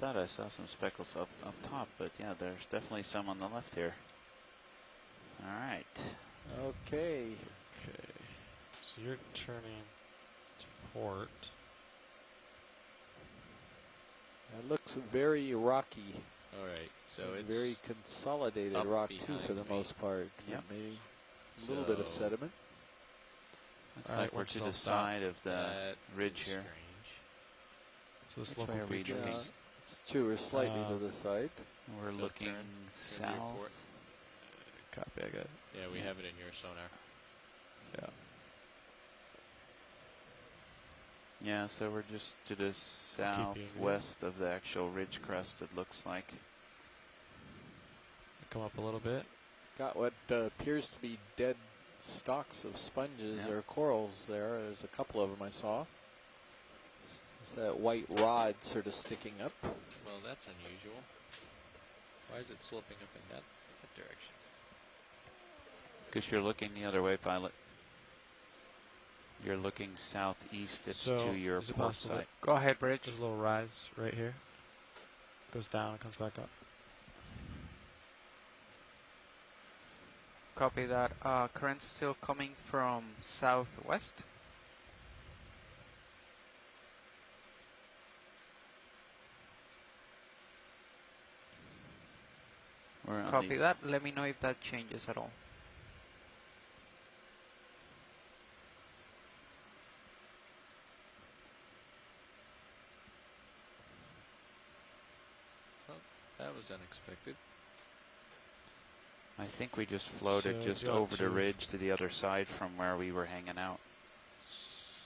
thought I saw some speckles up top, but yeah, there's definitely some on the left here. All right. Okay. Okay. So you're turning to port. It looks very rocky. All right, so it's very consolidated up rock too, for the behind me. most part. Yep. Maybe a little bit of So- sediment. Looks All right, like we're we're to still the side of the that ridge is here. strange. So this Which local way are we feature looking? is It's true, we're slightly to the side. We're So looking turn to your port. south. copy. I got it. Yeah, we have it in your sonar. Yeah. Yeah, so we're just to the southwest of the actual ridge crest, it looks like. Come up a little bit. Got what appears to be dead stalks of sponges Yeah. or corals there. There's a couple of them I saw. There's that white rod sort of sticking up. Well, that's unusual. Why is it sloping up in that direction? Because you're looking the other way, pilot. You're looking southeast. It's So, to your is it port possible side. Go ahead, Bridge. There's a little rise right here. Goes down and comes back up. Copy that. Current still coming from southwest. We're on Copy the- that. Let me know if that changes at all. That was unexpected. I think we just floated So just go over the to- ridge to the other side from where we were hanging out.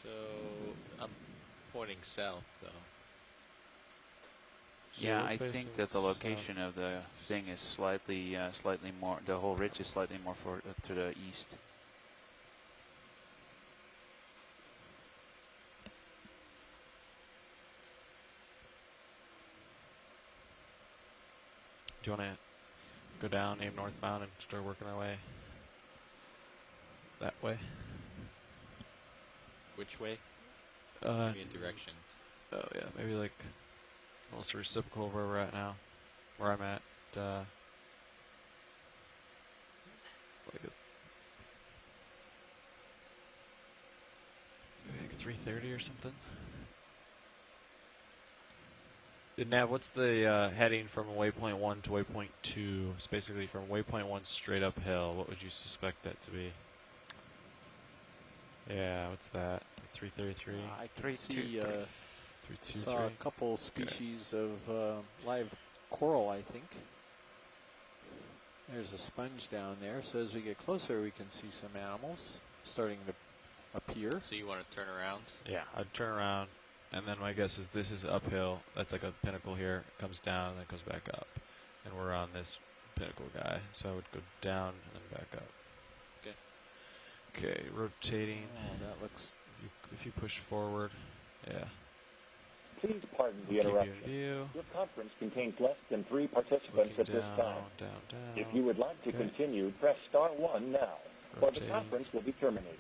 So I'm pointing south, though. So Yeah, we're I facing think that the location of the thing is slightly more. The whole ridge is slightly more to the east. Do you want to go down, aim northbound, and start working our way that way? Which way? Uh, Give me a direction. Oh yeah, maybe like almost reciprocal of where we're at now, where I'm at. Like maybe like 3:30 or something. Nav, what's the heading from waypoint 1 to waypoint 2? It's basically from waypoint 1 straight uphill. What would you suspect that to be? Yeah, what's that? 333? I can 3, see, 2, 3. 323? saw a couple species of live coral, I think. There's a sponge down there, so as we get closer we can see some animals starting to appear. So you want to turn around? Yeah, I'd turn around, and then my guess is this is uphill. That's like a pinnacle here. It comes down, and then goes back up. And we're on this pinnacle guy, so I would go down and then back up. Okay. Okay, rotating. Oh, that looks... If you push forward, yeah. Please pardon the Keep you interruption. in view. Your conference contains less than 3 participants Looking at this down, time. down. If you would like to Okay. continue, press star 1 now, or the Rotating. conference will be terminated.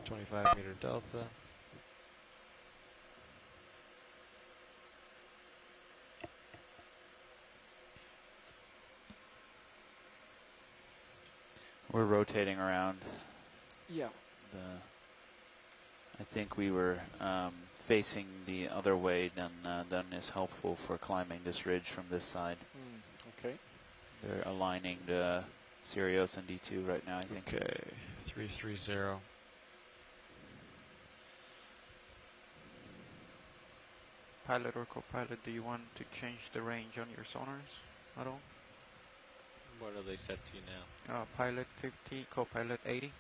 25 meter delta. We're rotating around. Yeah. I think we were facing the other way than is helpful for climbing this ridge from this side. Okay. They're aligning the Sirius and D2 right now, I think. Okay, 330. Pilot or co-pilot, do you want to change the range on your sonars at all? What are they set to now? Pilot 50, co-pilot 80.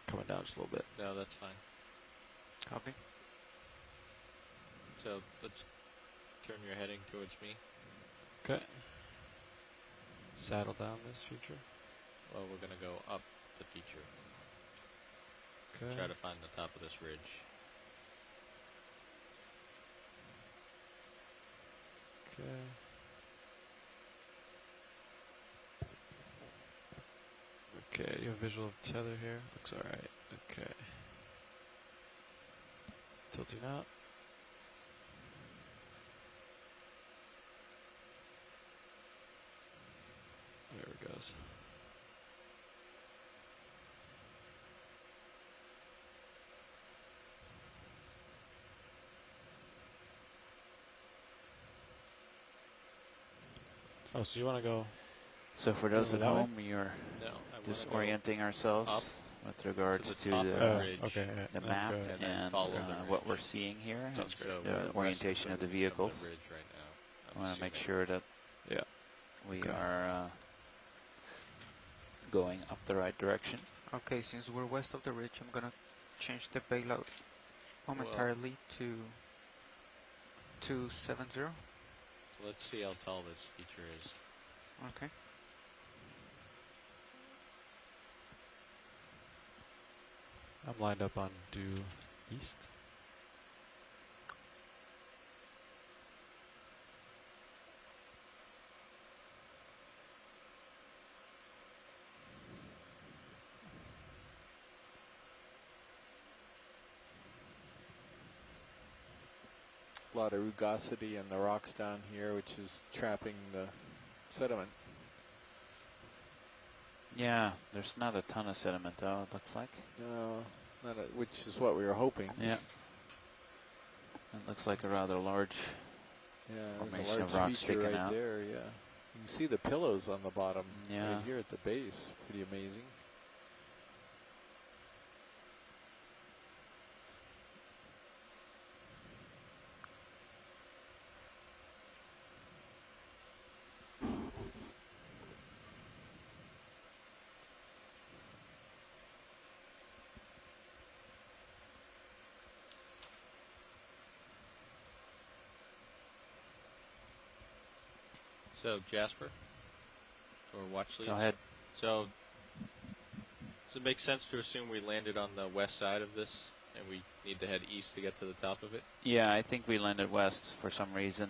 Coming down just a little bit. No, that's fine. Copy. So let's turn your heading towards me. Okay. Saddle down this feature. Well, we're going to go up the feature. Okay. Try to find the top of this ridge. Okay. Okay, you have visual of tether here. Looks alright. Okay. Tilting out. Oh, so you want to go? So for those at that way? home, you're No, I want just to go orienting ourselves with regards the to top of the, ridge. Okay. the then map go. and then and follow the what ridge. we're seeing here, Sounds and great. So the we're west orientation of the vehicles. ridge right now. I want to make assuming. sure that Yeah. we Okay. are going up the right direction. Okay, since we're west of the ridge, I'm gonna change the bailout momentarily to 270. So let's see how tall this feature is. Okay. I'm lined up on due east. A lot of rugosity in the rocks down here, which is trapping the sediment. Yeah, there's not a ton of sediment though, it looks like. No, which is what we were hoping. Yeah. It looks like a rather large. Yeah, Formation there's a of large rocks feature sticking right out. there. Yeah, you can see the pillows on the bottom. Yeah. Right here at the base, pretty amazing. So Jasper, or watch leads. Go ahead. So does it make sense to assume we landed on the west side of this, and we need to head east to get to the top of it? Yeah, I think we landed west for some reason.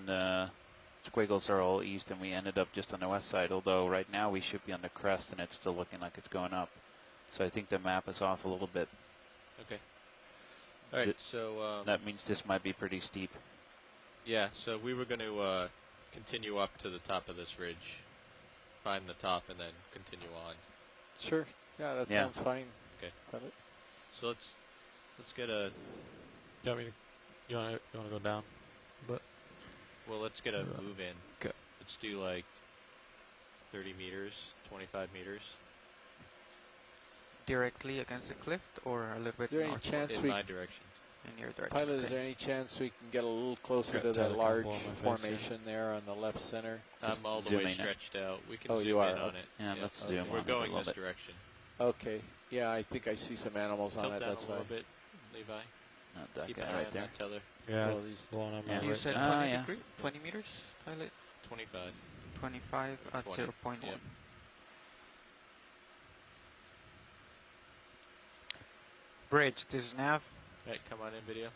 Squiggles are all east, and we ended up just on the west side. Although right now we should be on the crest, and it's still looking like it's going up. So I think the map is off a little bit. Okay. All right. So That means this might be pretty steep. yeah. So we were going to continue up to the top of this ridge, find the top, and then continue on. Sure. Yeah, that Yeah. sounds fine. Okay. Pilot. So let's get a You want me to, you want to go down? let's get a move in. 'Kay. Let's do like 30 meters, 25 meters. Directly against the cliff or a little bit Is there any northward chance In we, my direction. in your direction? pilot, is okay. there any chance we can get a little closer Got to that telecom large blow in my face formation there on the left center? I'm all the zoom way in. stretched out. We can Oh, zoom you are, in on okay. it. Yeah, let's okay. zoom We're on it a going little this bit. direction. Okay. Yeah, I think I see some animals on Tilt it. down That's a why. little bit, Levi. Not that Keep guy an eye right on there. that tether. Yeah, Well, it's these- blowing on Yeah. my You right said side. 20 yeah. degree, 20 meters, pilot. 25. 25 at 20, 0.1. yep. Bridge, this is nav. Right, come on in, video.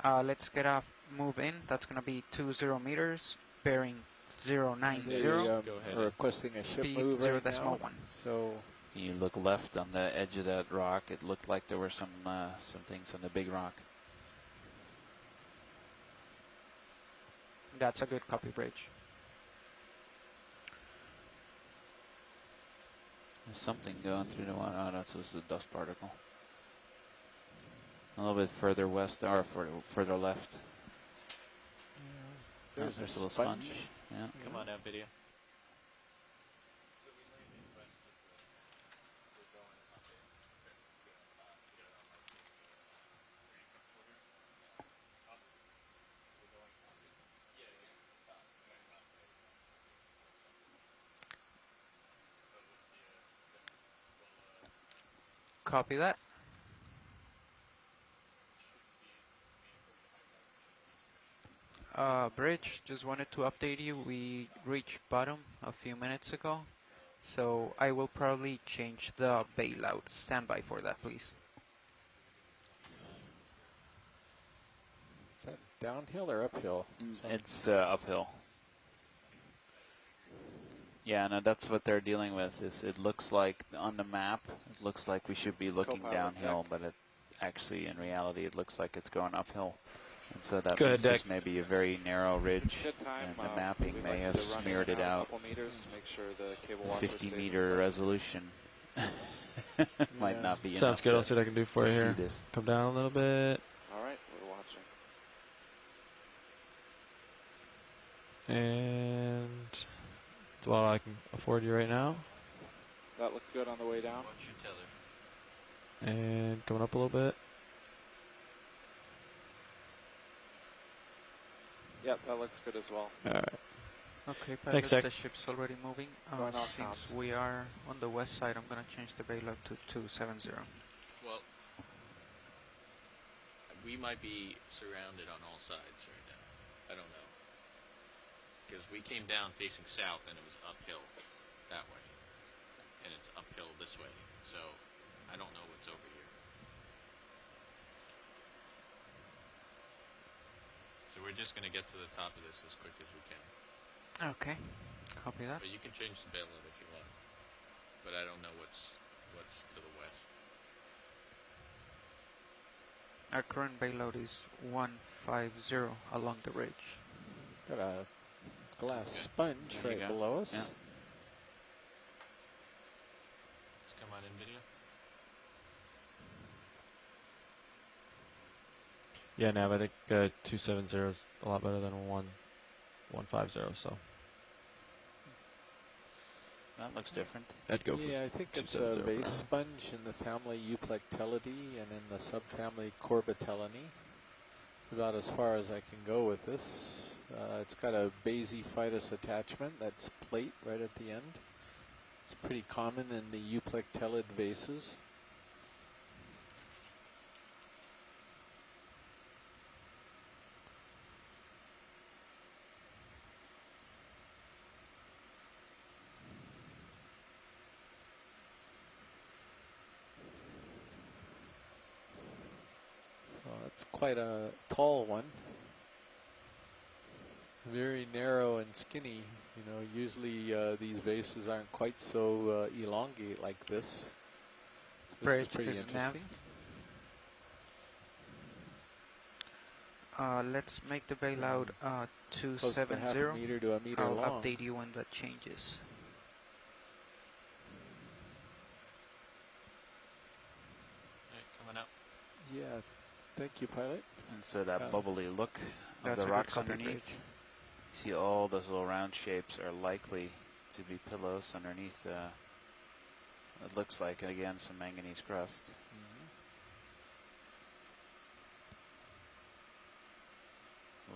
Let's get a move in. That's gonna be 20 meters, bearing 090. They, Go ahead. are requesting a ship Speed move 0 right decimal now. 1. So You look left on the edge of that rock. It looked like there were some things on the big rock. That's a good copy, bridge. There's something going through the water. Oh, that's just a dust particle. A little bit further west, or further left. there's, a a little sponge. sponge. Yeah. Come on out, video. Copy that. Bridge, just wanted to update you. We reached bottom a few minutes ago, so I will probably change the bailout. Stand by for that, please. Is that downhill or uphill? It's uphill. Yeah, no, that's what they're dealing with. Is it looks like on the map, it looks like we should be looking Co-pilot downhill, deck. but it actually, in reality, it looks like it's going uphill. And so that Go means ahead, this Deck. may be a very narrow ridge, Good time. and the mapping we'd may like have you to run smeared in it and out. A couple meters, make sure the cable The washer 50 stays meter in place. resolution might Yeah. not be Sounds enough good. to, I'll see what I can do for to you see here. this. Come down a little bit. All right, we're watching. And That's what I can afford you right now. That looked good on the way down. Watch your tether. And coming up a little bit. Yep, that looks good as well. All right. Okay, Thanks, pilot, Zach. the ship's already moving. Going off Since comms. we are on the west side, I'm gonna change the bailout to 270. Well, we might be surrounded on all sides right now. I don't know. Because we came down facing south and it was uphill that way. And it's uphill this way. So I don't know what's over here. So we're just going to get to the top of this as quick as we can. Okay, copy that. But you can change the bailout if you want. But I don't know what's to the west. Our current bailout is 150 along the ridge. Got a glass sponge There you right go. below us. Yeah. Let's come on in video. Yeah, Nav, I think 270 is a lot better than 150. So That looks different. I'd go Yeah, I think it's a 270 for vase now. sponge in the family Euplectellidae and in the subfamily Corbitellinae. It's about as far as I can go with this. It's got a basiphytus attachment, that's plate right at the end. It's pretty common in the Euplectellid vases. It's quite a tall one. Very narrow and skinny. You know, usually these vases aren't quite so elongate like this. So this is Bridge, pretty this is Nav. interesting. Let's make the bailout Close to half a 270. meter to a meter I'll long. update you when that changes. Alright, coming up. Yeah, thank you, pilot. And so that bubbly look of That's the a good rocks copy, underneath. Bridge. You see all those little round shapes are likely to be pillows underneath. It looks like, again, some manganese crust.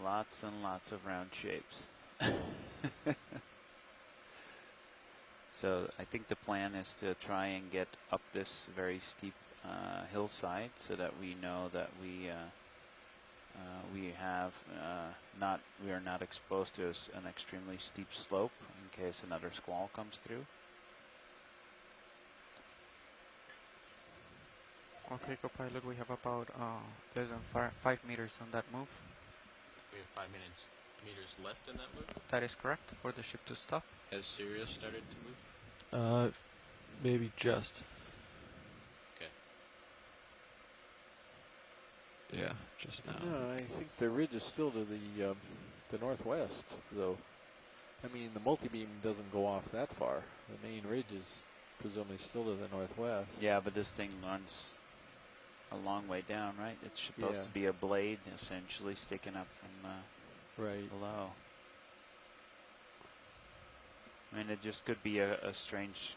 Lots and lots of round shapes. So I think the plan is to try and get up this very steep hillside so that we know that we are not exposed to an extremely steep slope in case another squall comes through. Okay, co-pilot, we have about less than 5 meters on that move. We have 5 meters left in that move. That is correct for the ship to stop. Has Sirius started to move? Maybe just. Okay. Yeah, just now. No, I think the ridge is still to the northwest, though. I mean, the multi-beam doesn't go off that far. The main ridge is presumably still to the northwest. Yeah, but this thing runs a long way down, right? It's supposed to be a blade, essentially, sticking up from Right. below. I mean, it just could be a strange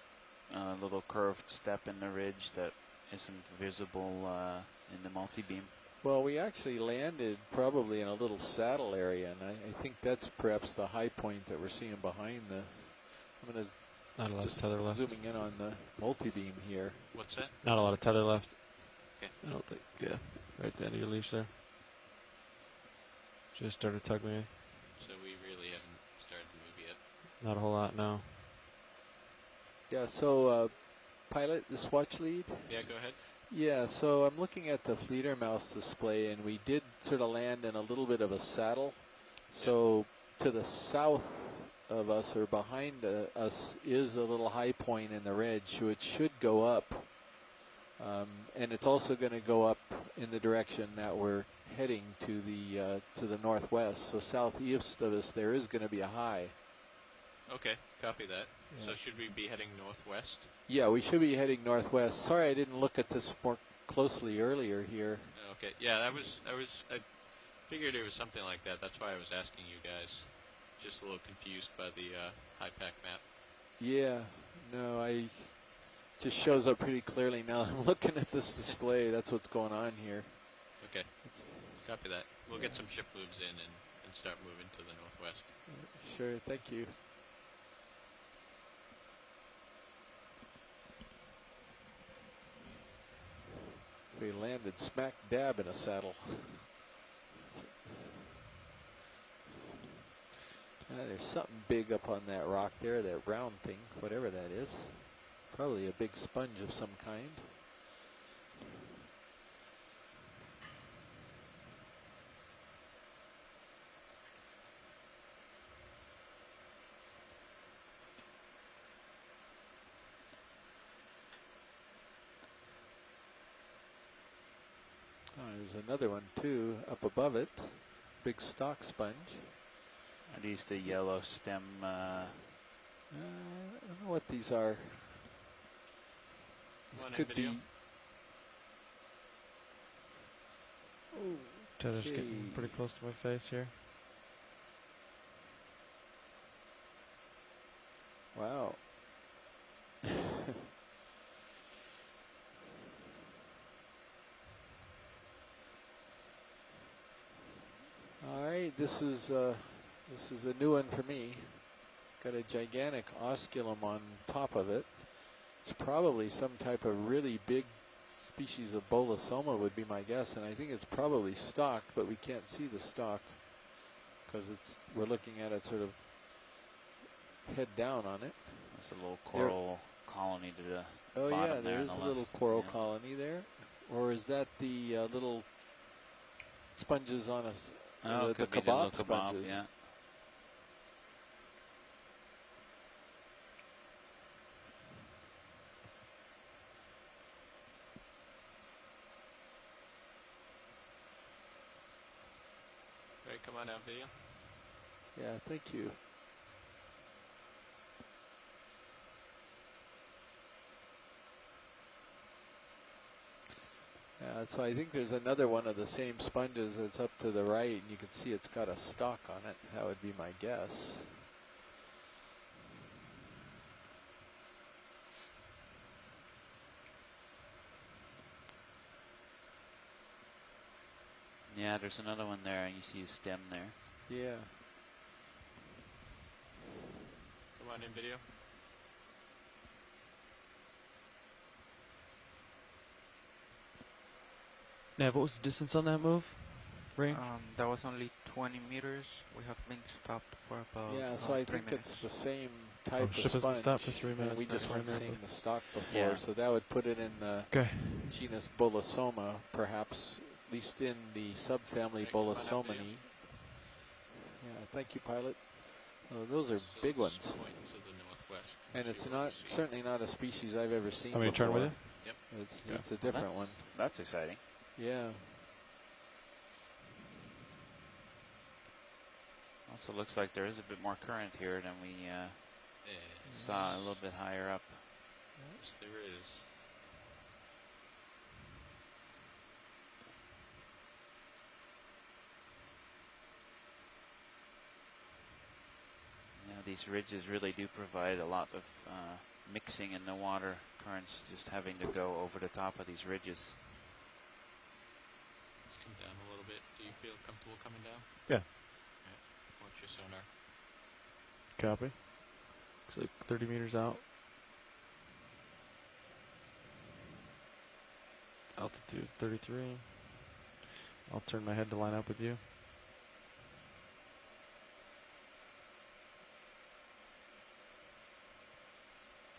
little curved step in the ridge that isn't visible in the multi-beam. Well, we actually landed probably in a little saddle area, and I think that's perhaps the high point that we're seeing behind the. I'm going Not a to lot just of tether left. zooming in on the multi-beam here. What's that? Not a lot of tether left. Okay. I don't think. Yeah, right at the end of your leash there. Just started tug me. So we really haven't started the move yet. Not a whole lot, no. Yeah, so pilot, this watch lead. Yeah, go ahead. Yeah, so I'm looking at the Fleeter Mouse display, and we did sort of land in a little bit of a saddle. So to the south of us, or behind us, is a little high point in the ridge, which should go up. And it's also going to go up in the direction that we're heading to the northwest. So southeast of us, there is going to be a high. Okay, copy that. Yeah. So should we be heading northwest? Yeah, we should be heading northwest. Sorry, I didn't look at this more closely earlier here. Okay, yeah, I figured it was something like that. That's why I was asking you guys. Just a little confused by the high pack map. Yeah, no, I just shows up pretty clearly now. I'm looking at this display. That's what's going on here. Okay, copy that. We'll get some ship moves in and start moving to the northwest. Sure, thank you. We landed smack dab in a saddle. There's something big up on that rock there, that round thing, whatever that is. Probably a big sponge of some kind. Oh, there's another one too, up above it. Big stalk sponge. Are these the yellow stem? I don't know what these are. These Come on in, could video. be. Oh, Tether's getting pretty close to my face here. wow. All right, this is a new one for me. Got a gigantic osculum on top of it. It's probably some type of really big species of bolosoma would be my guess, and I think it's probably stalked, but we can't see the stalk because we're looking at it sort of head down on it. There's a little coral colony to the Oh bottom yeah, there there on is the a little left. coral Yeah. colony there, or is that the little sponges on us? Oh, the could be kebab little kebab, sponges. yeah. All right, come on down, video. Yeah, thank you. Yeah, so I think there's another one of the same sponges that's up to the right, and you can see it's got a stalk on it. That would be my guess. Yeah, there's another one there, and you see a stem there. Yeah. Come on in, video. Nav, what was the distance on that move? Range? That was only 20 meters. We have been stopped for about Yeah, so I 3 think minutes. it's the same type of ship has been sponge. stopped for 3 and minutes, we that's just right weren't there, seeing but- the stalk before, Yeah. so that would put it in the Okay. genus Bolosoma, perhaps, at least in the subfamily Right, come on up, Bolosomini. Yeah, thank you, pilot. Oh, those are So big let's ones. point to the northwest. And see it's what we not see. certainly not a species I've ever seen Want me to before. turn with you? Yep. It's a different one. That's exciting. Yeah. Also looks like there is a bit more current here than we saw a little bit higher up. Yes, there is. Yeah, these ridges really do provide a lot of mixing in the water currents, just having to go over the top of these ridges. Let's come down a little bit. Do you feel comfortable coming down? Yeah. Watch your sonar. Copy. Looks like 30 meters out. Altitude 33. I'll turn my head to line up with you.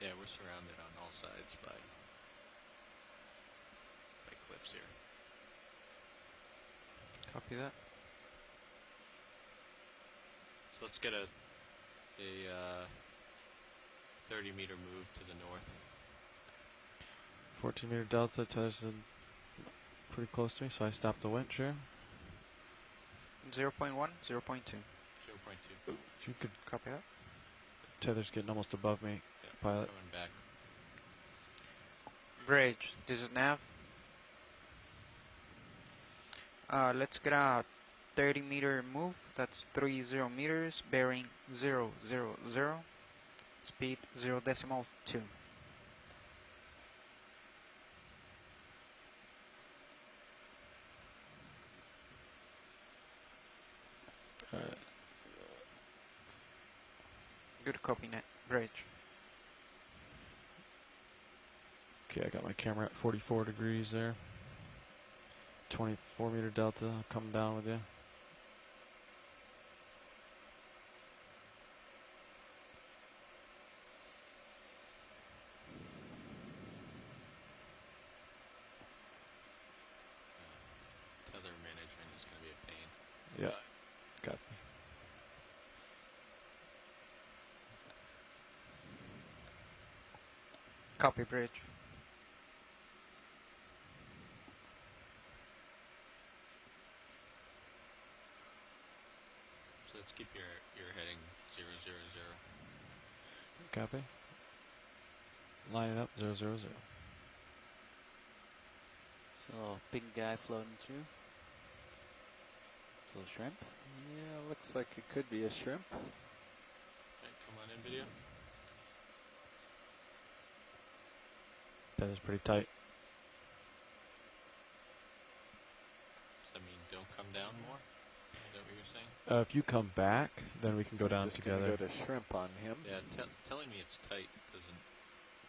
Yeah, we're surrounded on all sides by cliffs here. Copy that. So let's get a 30-meter move to the north. 14 meter delta. Tether's pretty close to me, so I stopped the winch here. 0.1, 0.2. 0.2. If you could, Copy that. Tether's getting almost above me. Yeah, Pilot. coming back. Bridge, this is Nav. Let's get a 30-meter move. That's 30 meters. Bearing 000. Speed 0.2. Alright. Good copy, net bridge. Okay, I got my camera at 44 degrees there. 24 meter delta. I'll come down with you. Tether management is going to be a pain. Yeah, got me. Copy, bridge. So let's keep your heading 000. Copy. Line it up, 000. So a little big guy floating through. It's a little shrimp. Yeah, looks like it could be a shrimp. Okay, come on in, video. That is pretty tight. Does that mean don't come down more? Is that what you're saying? If you come back, then we can go down Just together. gonna go to shrimp on him. Yeah, telling me it's tight doesn't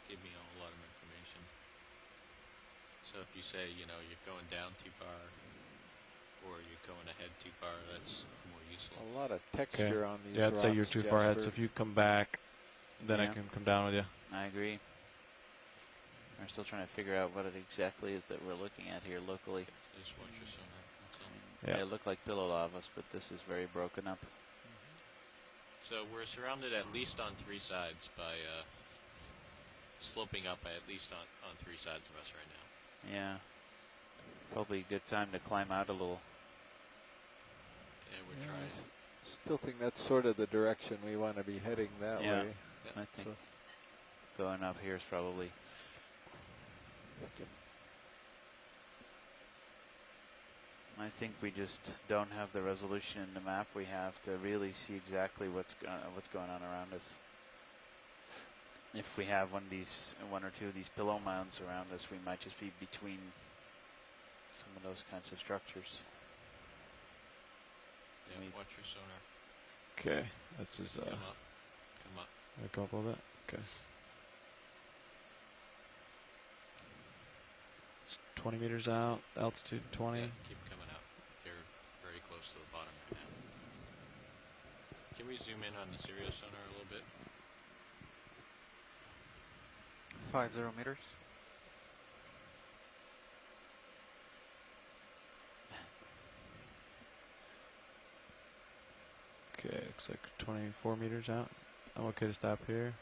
give me a whole lot of information. So if you say, you know, you're going down too far or you're going ahead too far, that's more useful. A lot of texture on these Yeah, I'd rocks, say you're too far ahead. So Jasper. if you come back, then I Yeah. can come down with you. I agree. We're still trying to figure out what it exactly is that we're looking at here locally. Just watch your sonar. That's all. Yeah. They look like pillow lavas, but this is very broken up. So we're surrounded at least on three sides by sloping up at least on three sides of us right now. Yeah. Probably a good time to climb out a little. Yeah, we're Yeah, trying. still think that's sort of the direction we want to be heading that Yeah. way. I think So going up here is probably. I think we just don't have the resolution in the map we have to really see exactly what's going on around us. If we have one or two of these pillow mounds around us, we might just be between some of those kinds of structures. Yeah, We- watch your sonar. Okay, that's his. Come up. Come up. Go up a little bit. Okay. It's 20 meters out, altitude 20. Yeah, keep coming up. They're very close to the bottom right now. Can we zoom in on the Sirius sonar a little bit? 50 meters. Okay, looks like 24 meters out. I'm okay to stop here.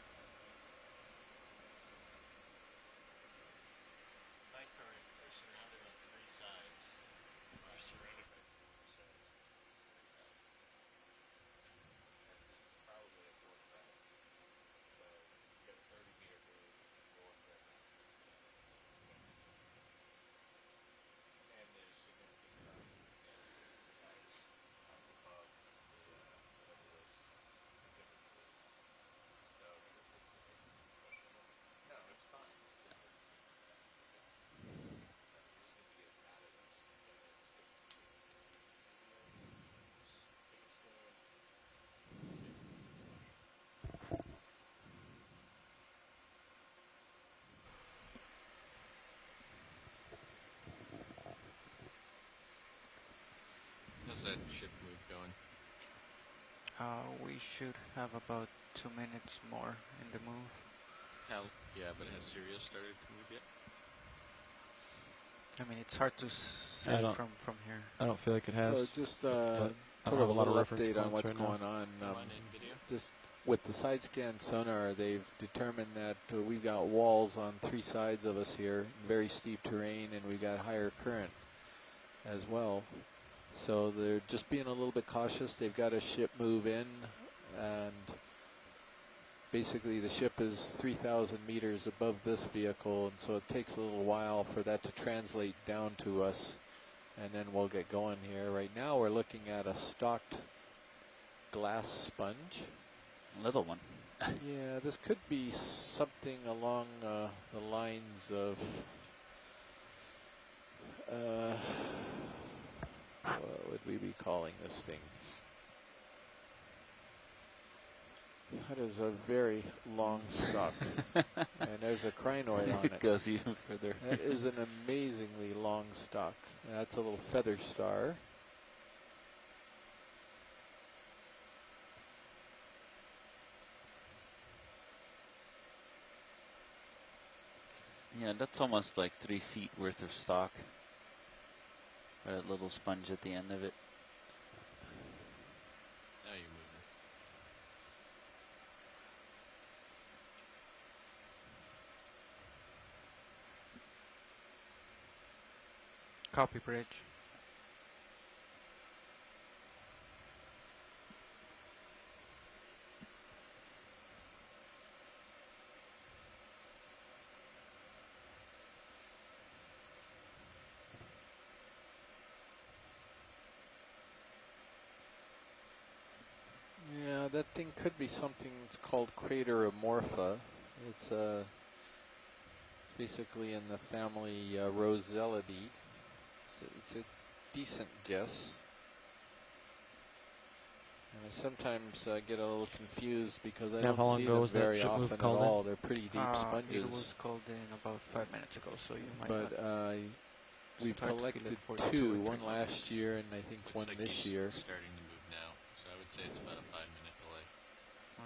We're surrounded on three sides. We're surrounded by four sides. Probably a fourth side. So you got a 30-meter move north right now. And there's significant current and ice up above the whatever those differences is. So no, it's fine. How's that ship move going? We should have about 2 minutes more in the move. Yeah, but has Sirius started to move yet? I mean, it's hard to say I don't- from here. I don't feel like it has. So just but I sort don't of have a a lot of little reference update on points what's right now. going on. Come on in, video. Just with the side scan sonar, they've determined that we've got walls on three sides of us here, very steep terrain, and we've got higher current as well. So they're just being a little bit cautious. They've got a ship move in, and basically the ship is 3,000 meters above this vehicle, and so it takes a little while for that to translate down to us. and then we'll get going here. Right now we're looking at a stocked glass sponge. Little one. Yeah, this could be something along the lines of what would we be calling this thing? That is a very long stock, and there's a crinoid on It it. goes even further. That is an amazingly long stock. That's a little feather star. Yeah, that's almost like 3 feet worth of stock. That little sponge at the end of it. Now you're moving. Copy, bridge. Yeah, that thing could be something that's called Crateromorpha. It's basically in the family Rosellidae. It's a decent guess. And I sometimes get a little confused because I Now, how don't long see ago them was that very ship move often at called in? all. They're pretty deep It sponges. was called in about 5 minutes ago, so you might But not we've start to feel collected it for 2, 2 or 3 one more last minutes. year and I think Looks one like this he's year. starting to move now, so I would say it's about a 5-minute delay.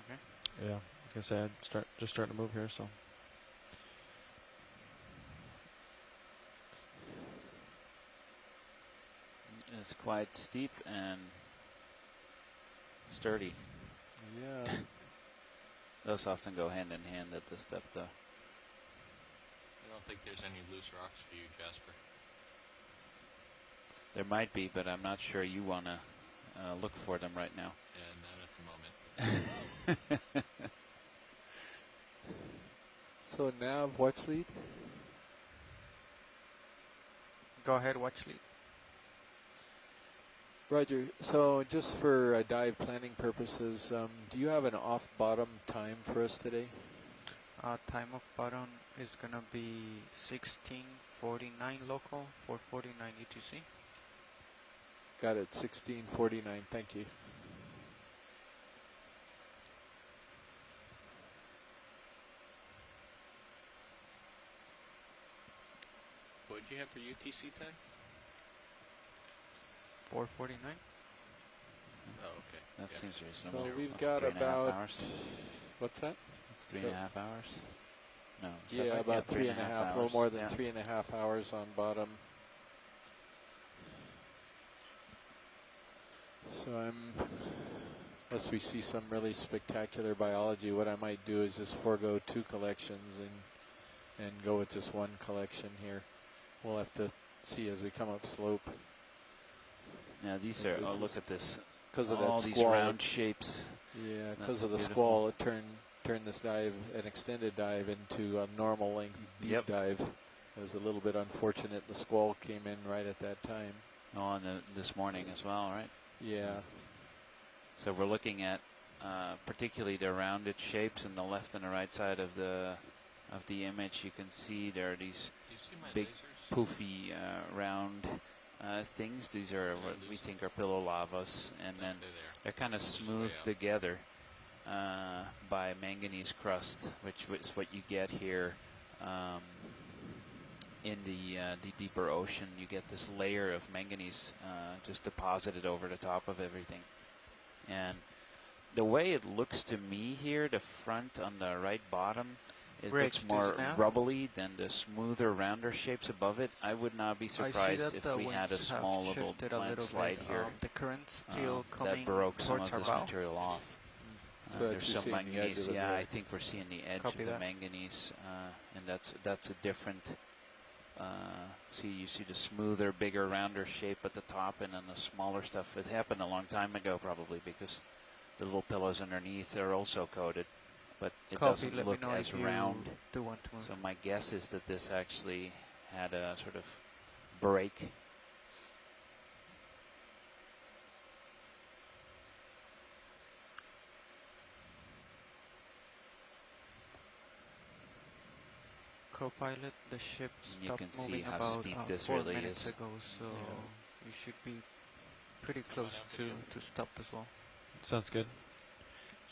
Okay. Yeah, like I said, just starting to move here, so. It's quite steep and sturdy. Yeah. Those often go hand in hand at this depth, though. I don't think there's any loose rocks for you, Jasper. There might be, but I'm not sure you want to look for them right now. Yeah, not at the moment. So nav, watch lead. Go ahead, watch lead. Roger. So just for dive planning purposes, do you have an off-bottom time for us today? Time of bottom is gonna be 16:49 local, 4:49 UTC. Got it, 16:49. Thank you. What did you have for UTC time? 4:49. Oh, okay. That Yeah. seems reasonable. So we've That's got 3.5 about hours. what's that? It's 3.5 hours. No. Is that Yeah, right? about 3.5, a little hours. more than Yeah. 3.5 hours on bottom. So unless we see some really spectacular biology, what I might do is just forego 2 collections and go with just 1 collection here. We'll have to see as we come up slope. Yeah, these Yeah, are. this Oh, look is at this. because of All that these squall. round shapes. Yeah, That's because of the beautiful. squall, it turned this dive, an extended dive, into a normal length deep Yep. dive. It was a little bit unfortunate. The squall came in right at that time. Oh, and this morning as well, right? Yeah. So we're looking at particularly the rounded shapes on the left and the right side of the image. You can see there are these Do you see my big lasers? poofy round things. These are what we think are pillow lavas, and No, then they're there. they're kind of Just way smoothed up. together by manganese crust, which is what you get here in the deeper ocean. You get this layer of manganese just deposited over the top of everything. And the way it looks to me here, the front on the right bottom, it Bridge looks to more snap. rubbly than the smoother, rounder shapes above it. I would not be I see surprised that if the we had a winds have small little shifted a little landslide bit. here The current still that coming broke some towards of our this bow. material off. So There's that you some see the edge manganese. of it Yeah, there. I think we're seeing the edge Copy of the that. manganese, and that's a different. You see the smoother, bigger, rounder shape at the top, and then the smaller stuff. It happened a long time ago, probably, because the little pillows underneath are also coated, but it Copy. doesn't Let look me know as if you round. do want to move. So my guess is that this actually had a sort of break Co-pilot, the ship And you stopped can see moving how about steep this 4 really minutes is. ago, so Yeah. you should be pretty close to stop as well. Sounds good.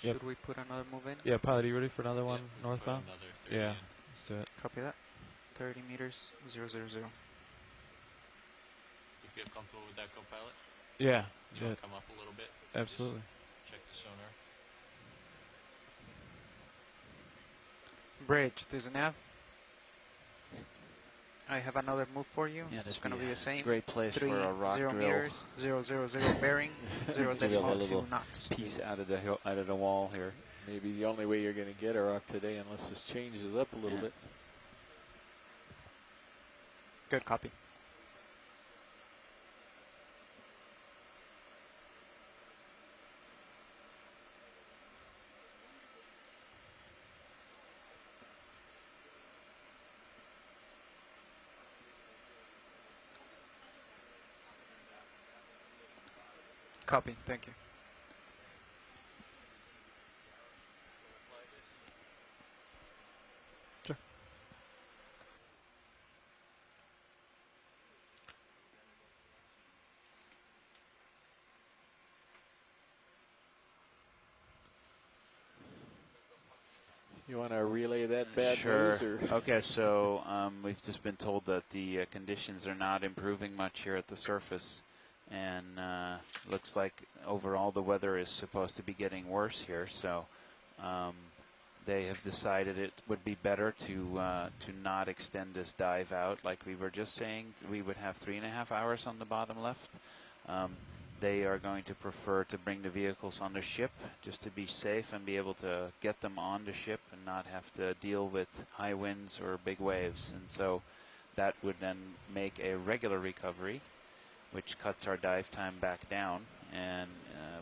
Yep. Should we put another move in? Yeah, pilot, are you ready for another Yeah, one we can put northbound? another 30 Yeah, in. let's do it. Copy that. 30 meters, 000. You feel comfortable with that, co-pilot? Yeah, You yeah, want to come up a little bit? absolutely. Just check the sonar. Bridge, there's a nav. I have another move for you. Yeah, It's this gonna be the same. great place 3 for a rock 0 drill. meters, 000 bearing, 0 Give it a decimal little 2 knots. piece out of the wall here. Maybe the only way you're going to get a rock today, unless this changes up a little Yeah. bit. Good copy. Copy, thank you. Sure. You want to relay that bad Sure. news? Or Okay, so we've just been told that the conditions are not improving much here at the surface, and looks like overall the weather is supposed to be getting worse here. So they have decided it would be better to not extend this dive out, like we were just saying. We would have 3.5 hours on the bottom left. They are going to prefer to bring the vehicles on the ship just to be safe and be able to get them on the ship and not have to deal with high winds or big waves. And so that would then make a regular recovery, which cuts our dive time back down, and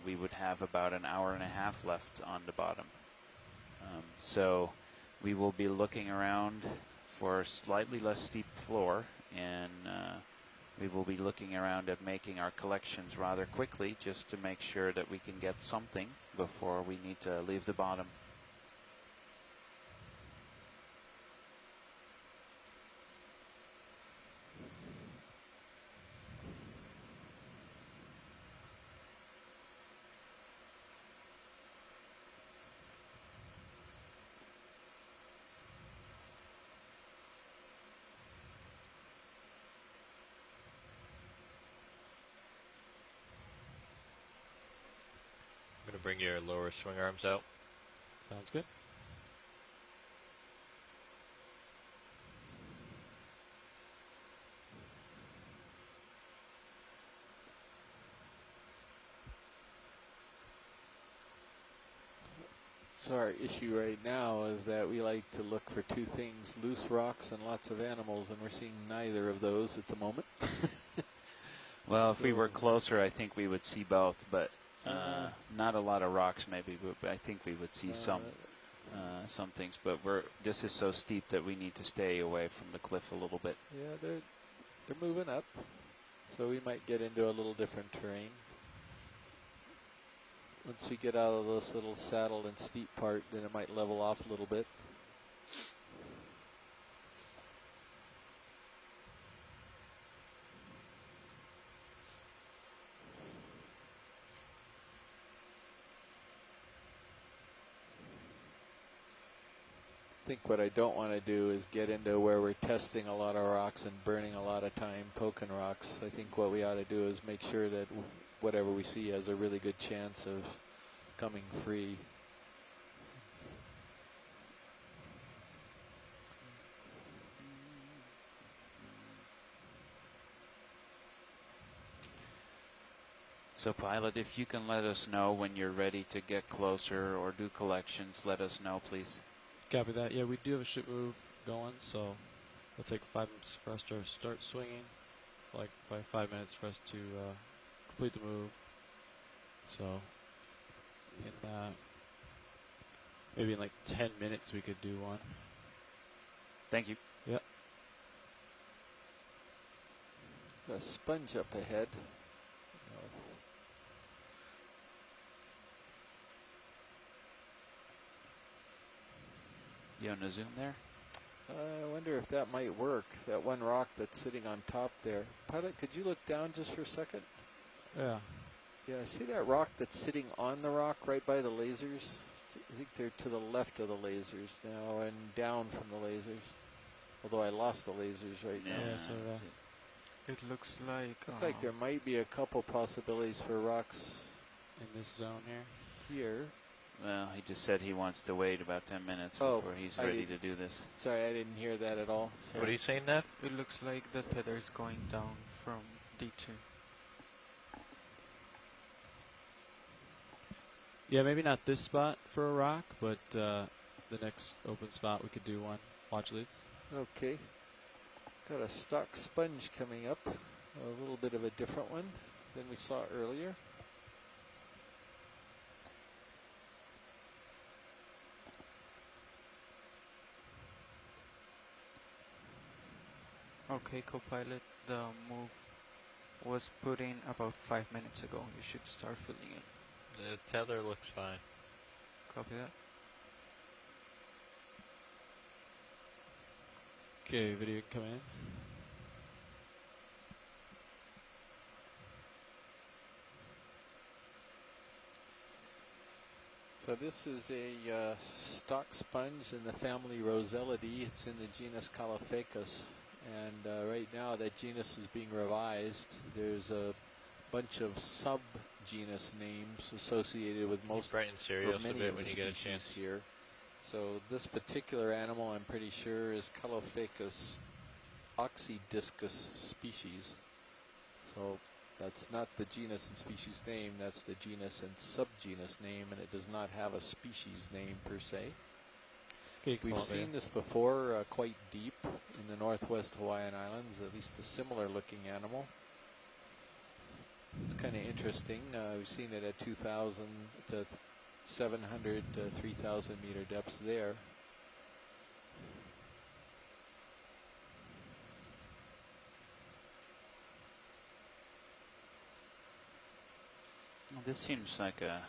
we would have about an hour and a half left on the bottom. So we will be looking around for a slightly less steep floor, and we will be looking around at making our collections rather quickly just to make sure that we can get something before we need to leave the bottom. I'm going to bring your lower swing arms out. Sounds good. so our issue right now is that we like to look for two things: loose rocks and lots of animals, and we're seeing neither of those at the moment. Well, if we So- were closer, I think we would see both, but not a lot of rocks maybe, but I think we would see some things. But this is so steep that we need to stay away from the cliff a little bit. Yeah, they're moving up, so we might get into a little different terrain. Once we get out of this little saddle and steep part, then it might level off a little bit. I think what I don't want to do is get into where we're testing a lot of rocks and burning a lot of time poking rocks. I think what we ought to do is make sure that whatever we see has a really good chance of coming free. So pilot, if you can let us know when you're ready to get closer or do collections, let us know, please. Copy that. Yeah, we do have a ship move going, so it'll take 5 minutes for us to start swinging. Like 5 minutes for us to complete the move. So in maybe in like 10 minutes we could do one. Thank you. Yep. A sponge up ahead. You want to zoom there? I wonder if that might work. That one rock that's sitting on top there. Pilot, could you look down just for a second? Yeah. Yeah, I see that rock that's sitting on the rock right by the lasers. I think they're to the left of the lasers now and down from the lasers. Although I lost the lasers right now. Yeah, so that's that- it. It looks like. Looks like there might be a couple possibilities for rocks in this zone here. here. Well, he just said he wants to wait about 10 minutes Oh, before he's I ready did- to do this. Sorry, I didn't hear that at all. So What are you saying, Nev? It looks like the tether's going down from D2. Yeah, maybe not this spot for a rock, but the next open spot we could do one. Watch leads. Okay. Got a stock sponge coming up. A little bit of a different one than we saw earlier. Okay, co-pilot, the move was put in about 5 minutes ago. You should start filling in. The tether looks fine. Copy that. Okay, video can come in. So this is a stock sponge in the family Roselidae. It's in the genus Caulophacus. And right now that genus is being revised. There's a bunch of subgenus names associated with most Brighten or Sirius a many bit of when the you get a species chance. here. So this particular animal, I'm pretty sure, is Caulophacus oxydiscus species. So that's not the genus and species name, that's the genus and subgenus name, and it does not have a species name per se. Okay, We've seen this before quite deep in the northwest Hawaiian Islands, at least a similar looking animal. It's kind of interesting. We've seen it at 2,000 to 700 to 3,000 meter depths there. Well, this seems like a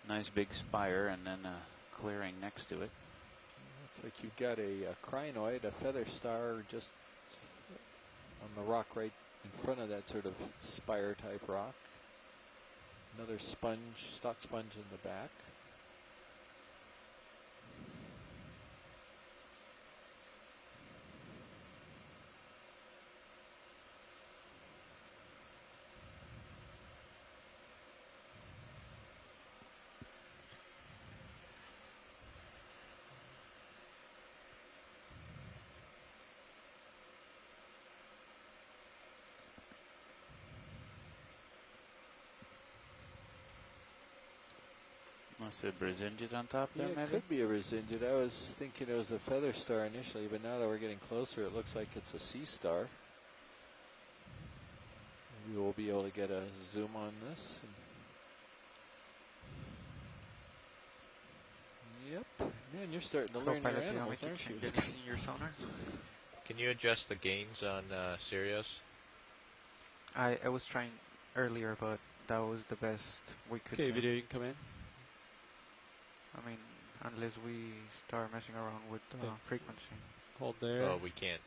nice big spire and then a clearing next to it. Looks like you've got a crinoid, a feather star, just on the rock right in front of that sort of spire type rock. Another sponge, stock sponge in the back. Must have Brazingid on top Yeah, there, it maybe? could be a Brazingid. I was thinking it was a feather star initially, but now that we're getting closer, it looks like it's a sea star. Maybe we'll be able to get a zoom on this. Yep. Man, you're starting to learn your Co-pilot, you want me animals, to aren't you? change anything in your sonar? Can you adjust the gains on Sirius? I was trying earlier, but that was the best we could Okay, do. video you can come in. I mean, unless we start messing around with Yeah. frequency. Hold there. Oh, we can't.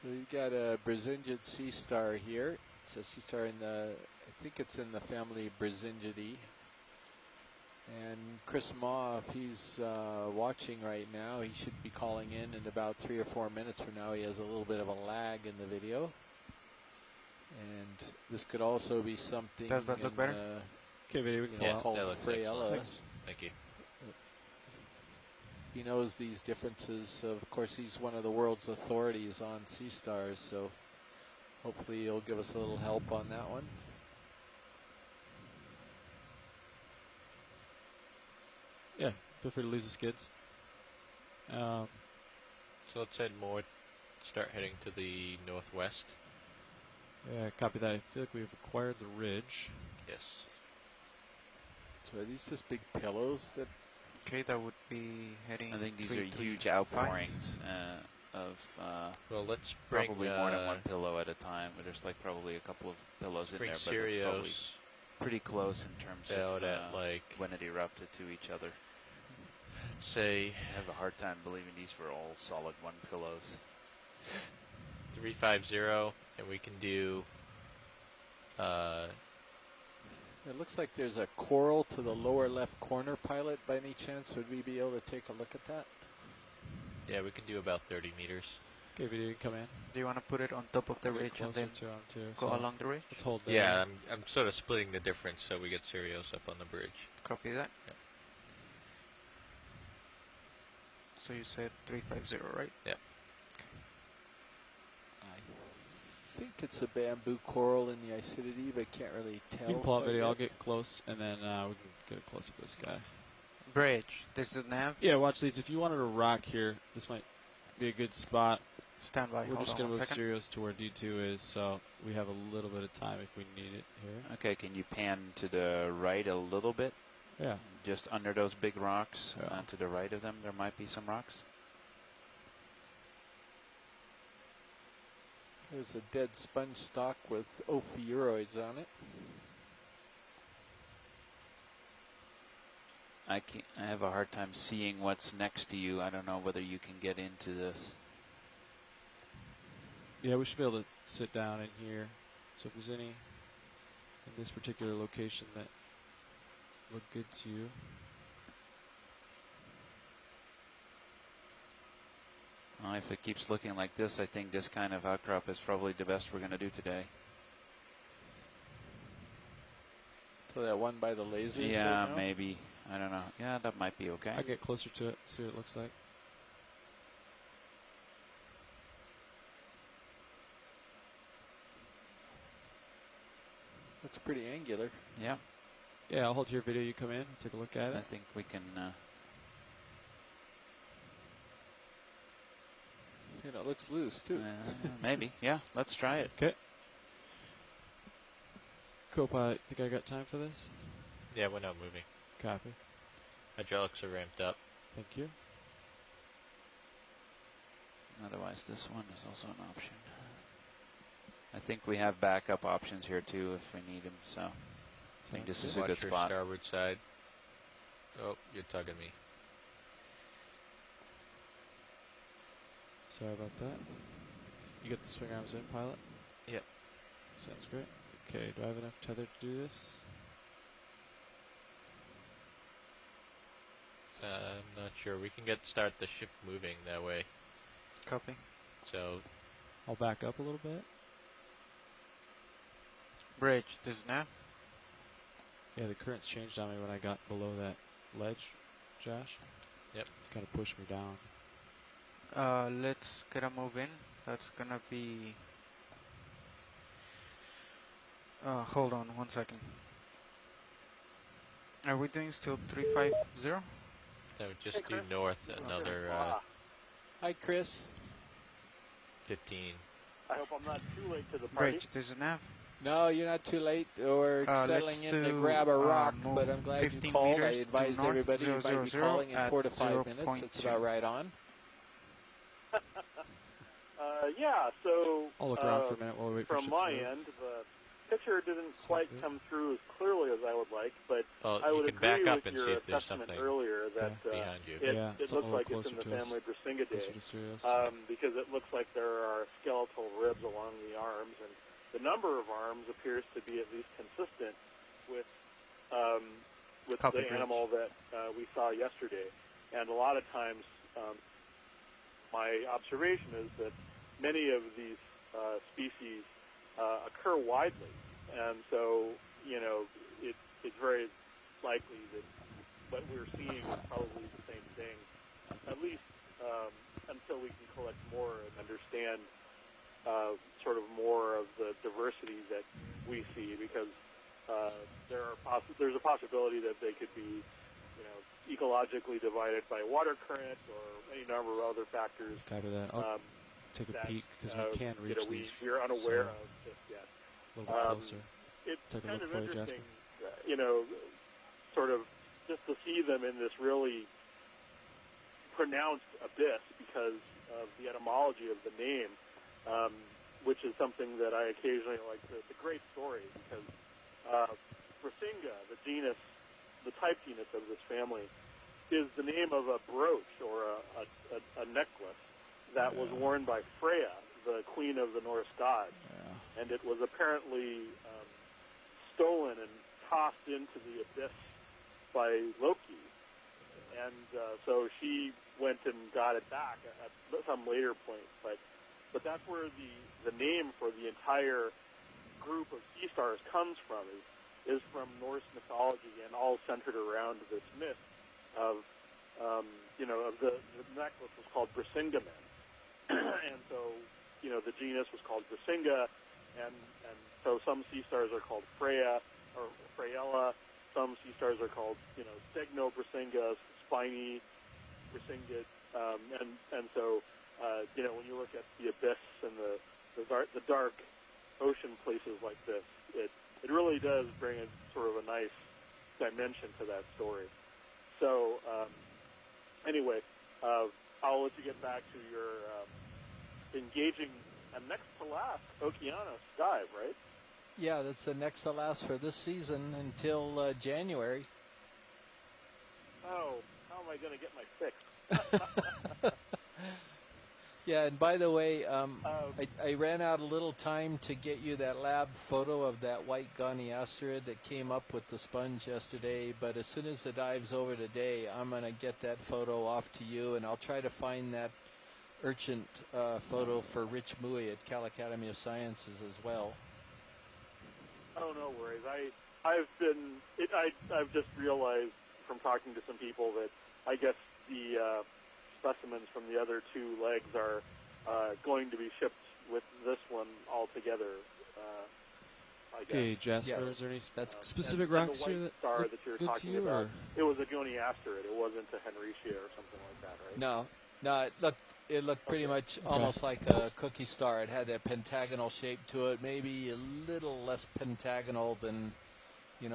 So you've got a Brazingid sea star here. It's a sea star in the, I think it's in the family Brazingidae. And Chris Ma, if he's watching right now, he should be calling in about 3 or 4 minutes from now. He has a little bit of a lag in the video. And this could also be something. Does that look better? Okay, video we You can know, Yeah, call out. called that looks Frayella. excellent. Thank you. He knows these differences. Of course, he's one of the world's authorities on sea stars, so hopefully he'll give us a little help on that one. Yeah, feel free to lose the skids. So let's head more, start heading to the northwest. Yeah, copy that. I feel like we've acquired the ridge. Yes. So are these just big pillows that Okay, that would be heading. I think these are huge 335. outpourings. Well, let's bring probably more than one pillow at a time. There's like probably a couple of pillows in bring there, but it's probably Sirius pretty close in terms out of at like, when it erupted to each other. say, I have a hard time believing these were all solid one pillows. 350, and we can do. It looks like there's a coral to the lower left corner, pilot. By any chance, would we be able to take a look at that? Yeah, we can do about 30 meters. Okay, video, you can come in. Do you want to put it on top of the I'll get ridge and closer then to 'em too. go So along the ridge? let's hold there. Yeah, I'm sort of splitting the difference so we get Sirius up on the bridge. Copy that. Yep. So you said 350, right? Yep. I think it's a bamboo coral in the acidity, but can't really tell. You can pull up quite video. yet. I'll get close, and then we can get a close up of this guy. Bridge. This is nav. Yeah, watch these. If you wanted to rock here, this might be a good spot. Stand by. We're Hold just on going to one move second. Sirius to where D2 is, so we have a little bit of time if we need it here. Okay, can you pan to the right a little bit? Yeah. Just under those big rocks, Yeah. to the right of them, there might be some rocks. There's a dead sponge stock with ophiuroids on it. I have a hard time seeing what's next to you. I don't know whether you can get into this. Yeah, we should be able to sit down in here. So if there's any in this particular location that look good to you. Well, if it keeps looking like this, I think this kind of outcrop is probably the best we're going to do today. So that one by the lasers. Yeah, right now? maybe. I don't know. Yeah, that might be okay. I get closer to it, see what it looks like. Looks pretty angular. Yeah, Yeah, I'll hold your video. You come in, take a look at I it. think we can. You know, it looks loose too. Maybe. Yeah, let's try it. Okay. Co-pilot, think I got time for this? Yeah, we're not moving. Copy. Hydraulics are ramped up. Thank you. Otherwise, this one is also an option. I think we have backup options here too if we need them. So I think this is a Watch good your spot. starboard side. Oh, you're tugging me. Sorry about that. You got the swing arms in, pilot? Yep. Sounds great. Okay, do I have enough tether to do this? I'm not sure. We can start the ship moving that way. Copy. So I'll back up a little bit. Bridge. This is nav. Yeah, the currents changed on me when I got below that ledge, Josh. Yep. Kind of pushed me down. Let's get a move in. That's gonna be. Hold on 1 second. Are we doing still 350? that would just do north another Hi, Chris. 15. I hope I'm not too late to the party. Bridge. This is nav. No, you're not too late. We're settling let's in to do, grab a rock, move but I'm glad you 15 called. I meters to advised north, everybody you might be 000 calling in at 4 to 5 minutes. That's 0.2. about right on. Yeah, so I'll look around for a minute while we wait for from ship my to move. end, the picture didn't quite good. come through as clearly as I would like, but Well, I you would can agree back up with and your see if there's assessment something earlier that behind you. Yeah, it something looks a like little it's in the closer to us. family Brisingidae. Closer to Sirius. Because it looks like there are skeletal ribs along the arms, and the number of arms appears to be at least consistent with Copy, the Bridge. animal that we saw yesterday. And a lot of times, my observation is that many of these species occur widely, and so it's very likely that what we're seeing is probably the same thing, at least until we can collect more and understand sort of more of the diversity that we see, because there's a possibility that they could be, ecologically divided by water current or any number of other factors. Copy that. I'll take a that, peek because we can reach these we're unaware so of just yet. a little bit closer. It's Take a kind look of for you, interesting, sort of just to see them in this really pronounced abyss, because of the etymology of the name, which is something that I occasionally like. It's a great story because Brisinga, the genus, the type genus of this family, is the name of a brooch or a necklace that was worn by Freya, the queen of the Norse gods, and it was apparently stolen and tossed into the abyss by Loki, and so she went and got it back at some later point. But that's where the name for the entire group of sea stars comes from, is from Norse mythology, and all centered around this myth of the necklace was called Brisingamen, and so the genus was called Brisinga, and so some sea stars are called Freya or Freyella. Some sea stars are called Stegno Brisinga, Spiny Brisinga, and so when you look at the abyss and the dark ocean places like this, it really does bring a sort of a nice dimension to that story. So anyway, I'll let you get back to your engaging and next to last Okeanos dive, right? Yeah, that's the next to last for this season until January. Oh, how am I going to get my fix? Yeah, and by the way, I ran out a little time to get you that lab photo of that white goniasterid that came up with the sponge yesterday, but as soon as the dive's over today, I'm going to get that photo off to you, and I'll try to find that urchin photo for Rich Mui at Cal Academy of Sciences as well. Oh, no worries. I've just realized from talking to some people that I guess the specimens from the other two legs are going to be shipped with this one all together. I guess. Okay, Jasper, Yes. is there any That's specific and rocks the here white that star look that you're good to talking you, about, or? it was a goniasterid. It wasn't a Henricia or something like that, right? No, it looked pretty much almost like a cookie star. It had that pentagonal shape to it, maybe a little less pentagonal than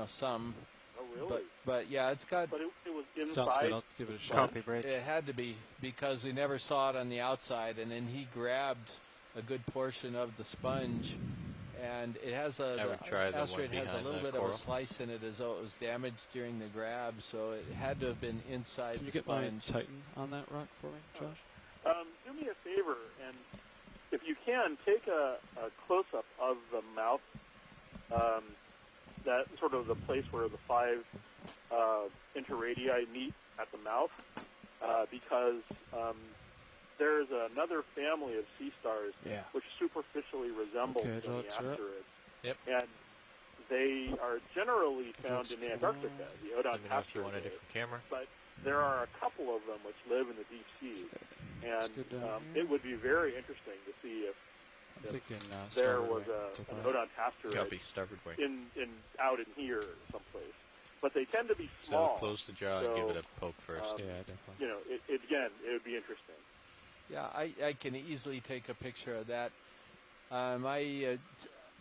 some. Oh, really? But yeah, it's got. But it was Sounds inside. good. I'll give it a shot. Copy, Bridge. It had to be because we never saw it on the outside, and then he grabbed a good portion of the sponge, and it has Ever try the one asteroid has a behind little the bit of coral? a slice in it as though it was damaged during the grab, so it had to have been inside Can you the get my sponge. Titan on that rock for me, Josh? Do me a favor, and if you can, take a close-up of the mouth, that sort of the place where the five interradii meet at the mouth, because there's another family of sea stars which superficially resemble Okay, the that's right. asteroids. Yep. And they are generally found in Antarctica, the Let me know if you want a Odontastrid, different camera. but there are a couple of them which live in the deep sea, and good down here. it would be very interesting to see if I'm thinking there starboard was wing. an Odontastrid Copy, starboard wing. in out in here someplace. But they tend to be So small. close the jaw and give it a poke first. Yeah, definitely. It would be interesting. Yeah, I can easily take a picture of that.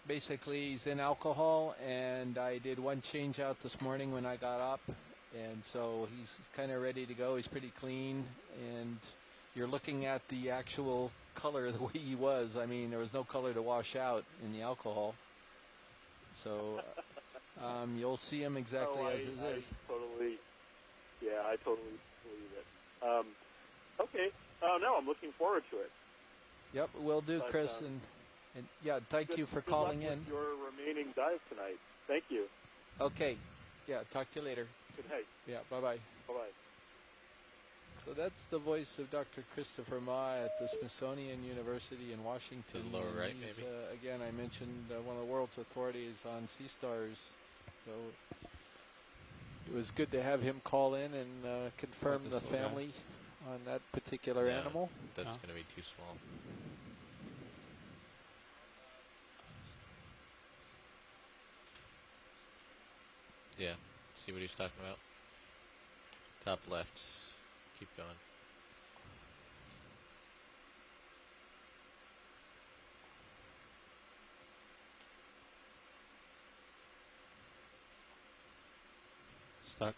Basically, he's in alcohol, and I did one change out this morning when I got up, and so he's kind of ready to go. He's pretty clean, and you're looking at the actual color the way he was. I mean, there was no color to wash out in the alcohol. So you'll see him exactly as it is. I totally believe it. Okay. No, I'm looking forward to it. Yep, will do, But, Chris, and yeah, thank you for calling good luck in. with your remaining dive tonight. Thank you. Okay, yeah, talk to you later. Good night. Yeah, bye-bye. Bye-bye. So that's the voice of Dr. Christopher Ma at the Smithsonian University in Washington. To the lower And right, he's, maybe? Again, I mentioned one of the world's authorities on sea stars. So it was good to have him call in and confirm Like the this little guy. family on that particular No. animal. That's No. going to be too small. Yeah. See what he's talking about? Top left. Keep going. Stuck.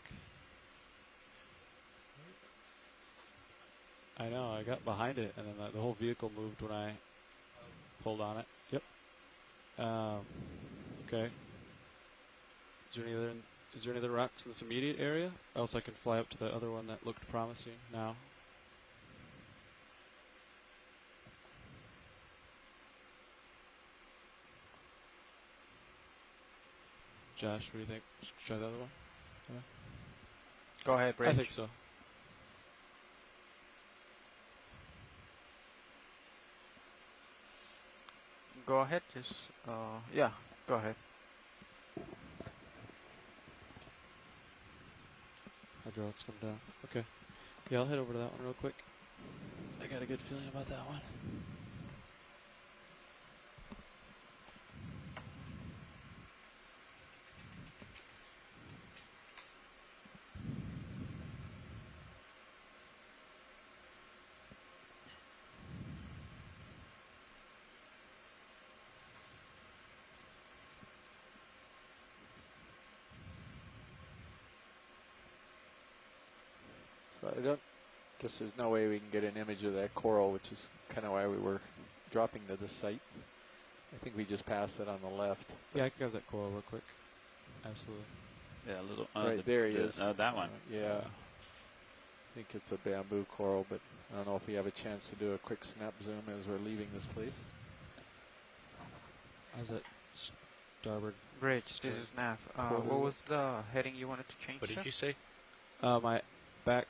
I know. I got behind it, and then the whole vehicle moved when I pulled on it. Yep. Okay. Is there any other rocks in this immediate area? Else I can fly up to the other one that looked promising now. Josh, what do you think? Should we try the other one? Yeah. Go ahead, Bridge. I think so. Go ahead. Just yeah. Go ahead. Hydraulics come down. Okay. Yeah, I'll head over to that one real quick. I got a good feeling about that one. So I don't guess there's no way we can get an image of that coral, which is kind of why we were dropping to the site. I think we just passed it on the left. Yeah, I can grab that coral real quick. Absolutely. Yeah, a little. Right, there he is. That one. Yeah. I think it's a bamboo coral, but I don't know if we have a chance to do a quick snap zoom as we're leaving this place. How's that starboard? Bridge. This is Nav. What was the heading you wanted to change? What to? did you say? My back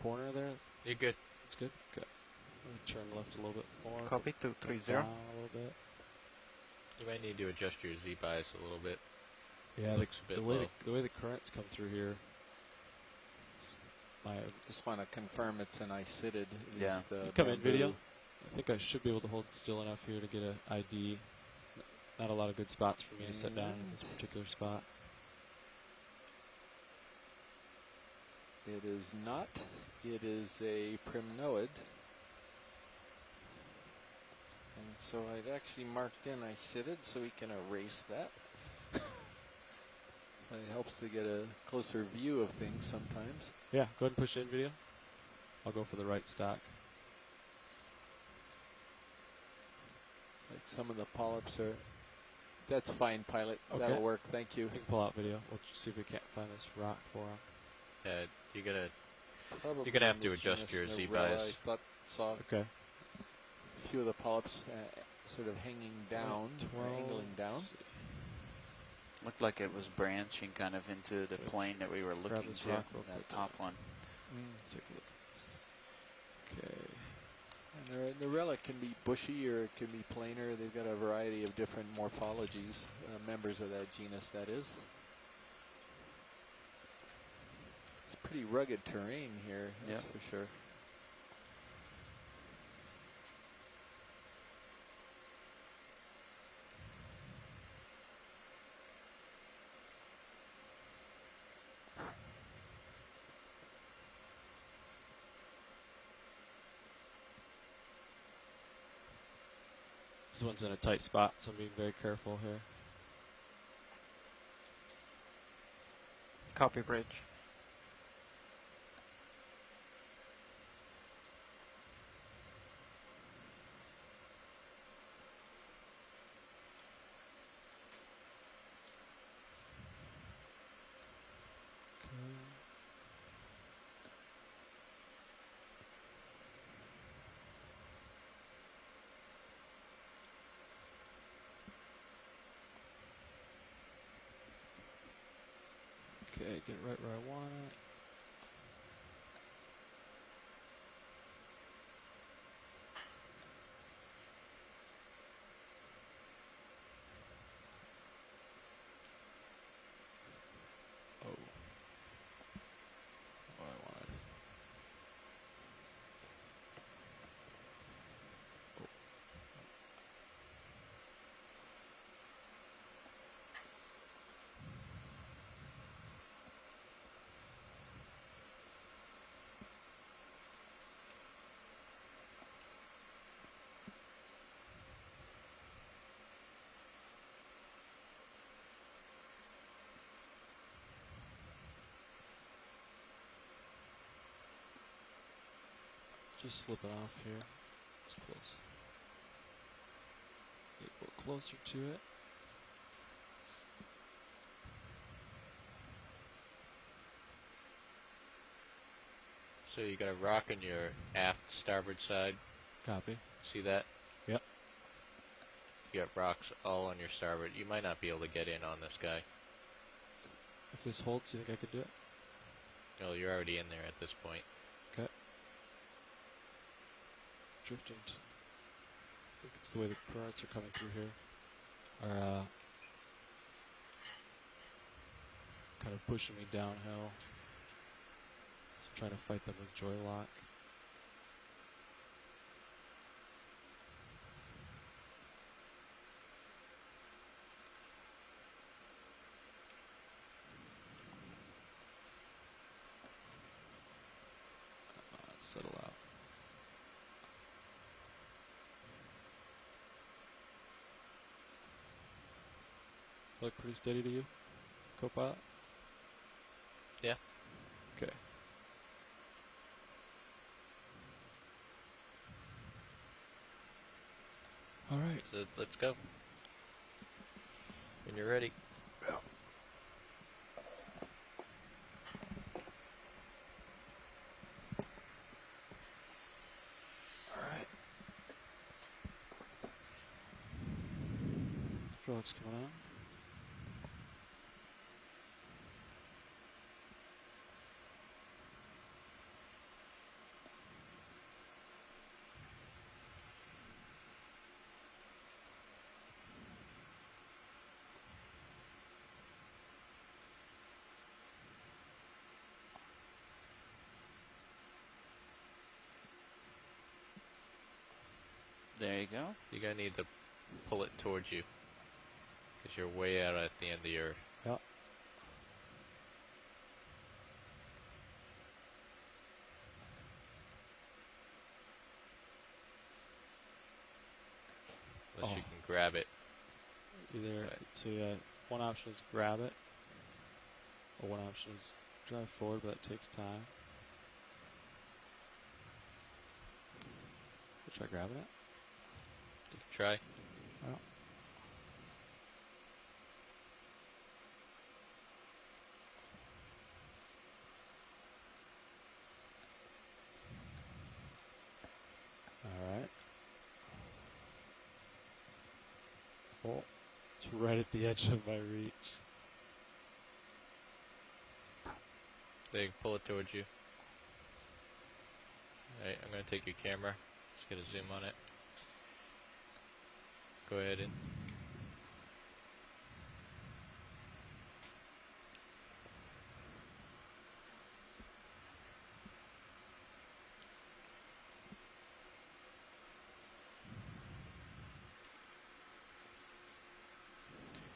corner there. You're good. It's good. Okay. Let me turn left a little bit more. Copy 230. Down a little bit. You might need to adjust your Z bias a little bit. Yeah, Looks a bit low. the way the currents come through here. Just want to confirm it's an ICITed. Yeah. You come in video. I think I should be able to hold still enough here to get an ID. Not a lot of good spots for me to set down in this particular spot. It is not. It is a primnoid. And so I've actually marked in ICITed so we can erase that. It helps to get a closer view of things sometimes. Yeah, go ahead and push in video. I'll go for the right stock. Like some of the polyps are. That's fine, pilot. Okay. That'll work. Thank you. You can pull out video. We'll see if we can't find this rock for him. Probably You're gonna have to the adjust genus your Z Neurella. bias. I thought saw Okay. a few of the polyps sort of hanging down, or angling down. Looked like it was branching kind of into the plane that we were Grab looking this to. rock real That quick. top one. Take a look. Okay. And Neurella can be bushy or it can be planar. They've got a variety of different morphologies, members of that genus, that is. It's pretty rugged terrain here, that's for sure. This one's in a tight spot, so I'm being very careful here. Copy, Bridge. Okay, get it right where I want it. Oh. What I wanted. Oh. Just slipping off here. It's close. Get a little closer to it. So you got a rock on your aft starboard side. Copy. See that? Yep. You got rocks all on your starboard. You might not be able to get in on this guy. If this holds, do you think I could do it? No, you're already in there at this point. Okay. Drifting. I think it's the way the currents are coming through here. Are kind of pushing me downhill. So I'm trying to fight them with joy lock. Settle out. Look pretty steady to you, co-pilot? Yeah. Okay. All right. So let's go. When you're ready. Hydraulics coming on. There you go. You're going to need to pull it towards you. Because you're way out at the end of your... Yep. Unless you can grab it. Either, so yeah, one option is grab it, or one option is drive forward, but that takes time. We'll try grabbing it. You can try. Oh. Alright. Oh, it's right at the edge of my reach. They can pull it towards you. Alright, I'm going to take your camera. Just get a zoom on it. Go ahead and...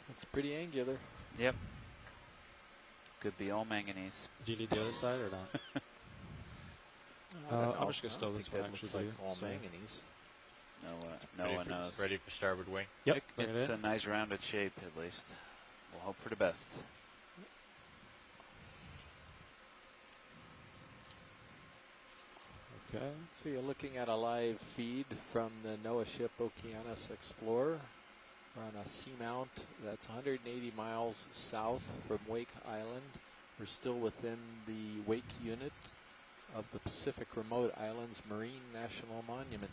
Looks pretty angular. Yep. Could be all manganese. Do you need the other side or not? I don't I'm know. just gonna I stow don't this think one that looks actually. like all So- manganese. No one knows. Ready for starboard wing. Yep. bring it It's in. a nice rounded shape, at least. We'll hope for the best. Okay. So you're looking at a live feed from the NOAA ship Okeanos Explorer. We're on a seamount that's 180 miles south from Wake Island. We're still within the Wake unit of the Pacific Remote Islands Marine National Monument.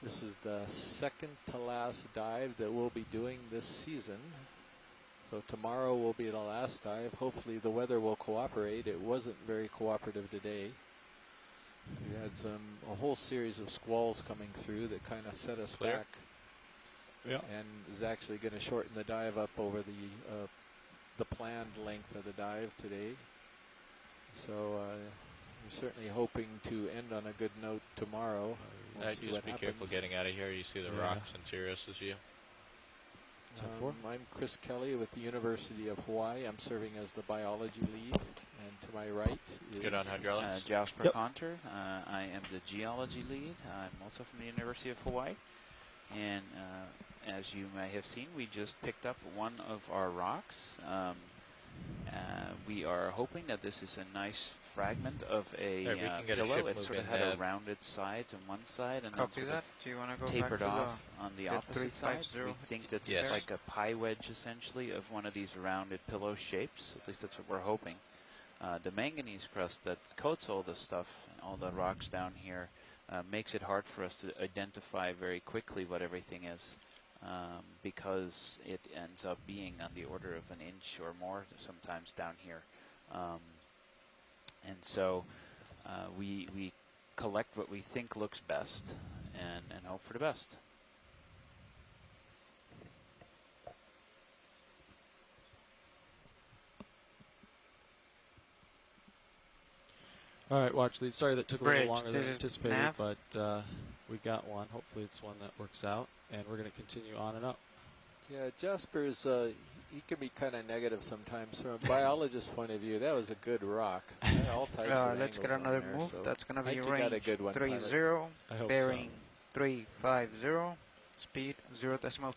This is the second to last dive that we'll be doing this season. So tomorrow will be the last dive. Hopefully the weather will cooperate. It wasn't very cooperative today. We had a whole series of squalls coming through that kind of set us Clear. back, Yeah. and is actually going to shorten the dive up over the planned length of the dive today. So we're certainly hoping to end on a good note tomorrow. We'll see Just what be happens. careful getting out of here. You see the Yeah. rocks and Sirius you. 10-4. I'm Chris Kelly with the University of Hawaii. I'm serving as the biology lead, and to my right is Good on hydraulics. Josh Yep. Perconter. I am the geology lead. I'm also from the University of Hawaii. And as you may have seen, we just picked up one of our rocks. We are hoping that this is a nice fragment of a Alright, we can get a pillow. ship It sort of moving, had a rounded sides on one side and then Copy sort that. of Do you want to go tapered back to off on the the opposite side. 350 We think that Yes. it's like a pie wedge, essentially, of one of these rounded pillow shapes. At least that's what we're hoping. The manganese crust that coats all this stuff, all the rocks down here, makes it hard for us to identify very quickly what everything is, because it ends up being on the order of an inch or more sometimes down here. And so we collect what we think looks best and hope for the best. All right, watch lead. Sorry that took a Bridge, little longer than this is anticipated, nav. but we got one. Hopefully it's one that works out, and we're going to continue on and up. Yeah, Jasper's, he can be kind of negative sometimes. From a biologist's point of view, that was a good rock. Had all types of Let's get angles on another there, move. so That's going to I be think you got a range good one, 30, pilot. I hope bearing 350, speed 0.2.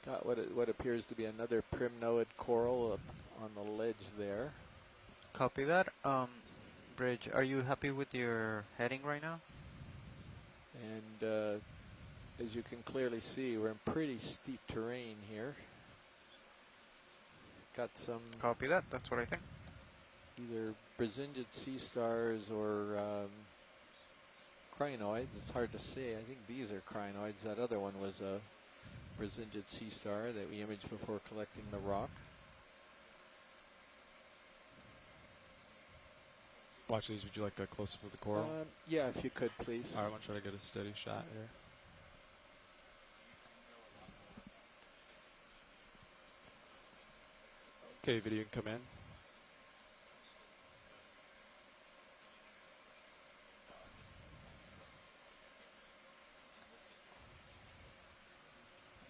Got what appears to be another primnoid coral up on the ledge there. Copy that. Bridge, are you happy with your heading right now? And as you can clearly see, we're in pretty steep terrain here. Got some Copy that. That's what I think. either Brazingid sea stars or crinoids. It's hard to say. I think these are crinoids. That other one was a Brazingid sea star that we imaged before collecting the rock. Watch these. Would you like a close-up of the coral? Yeah, if you could, please. All right, I'm going to try to get a steady shot here. Okay, video can come in.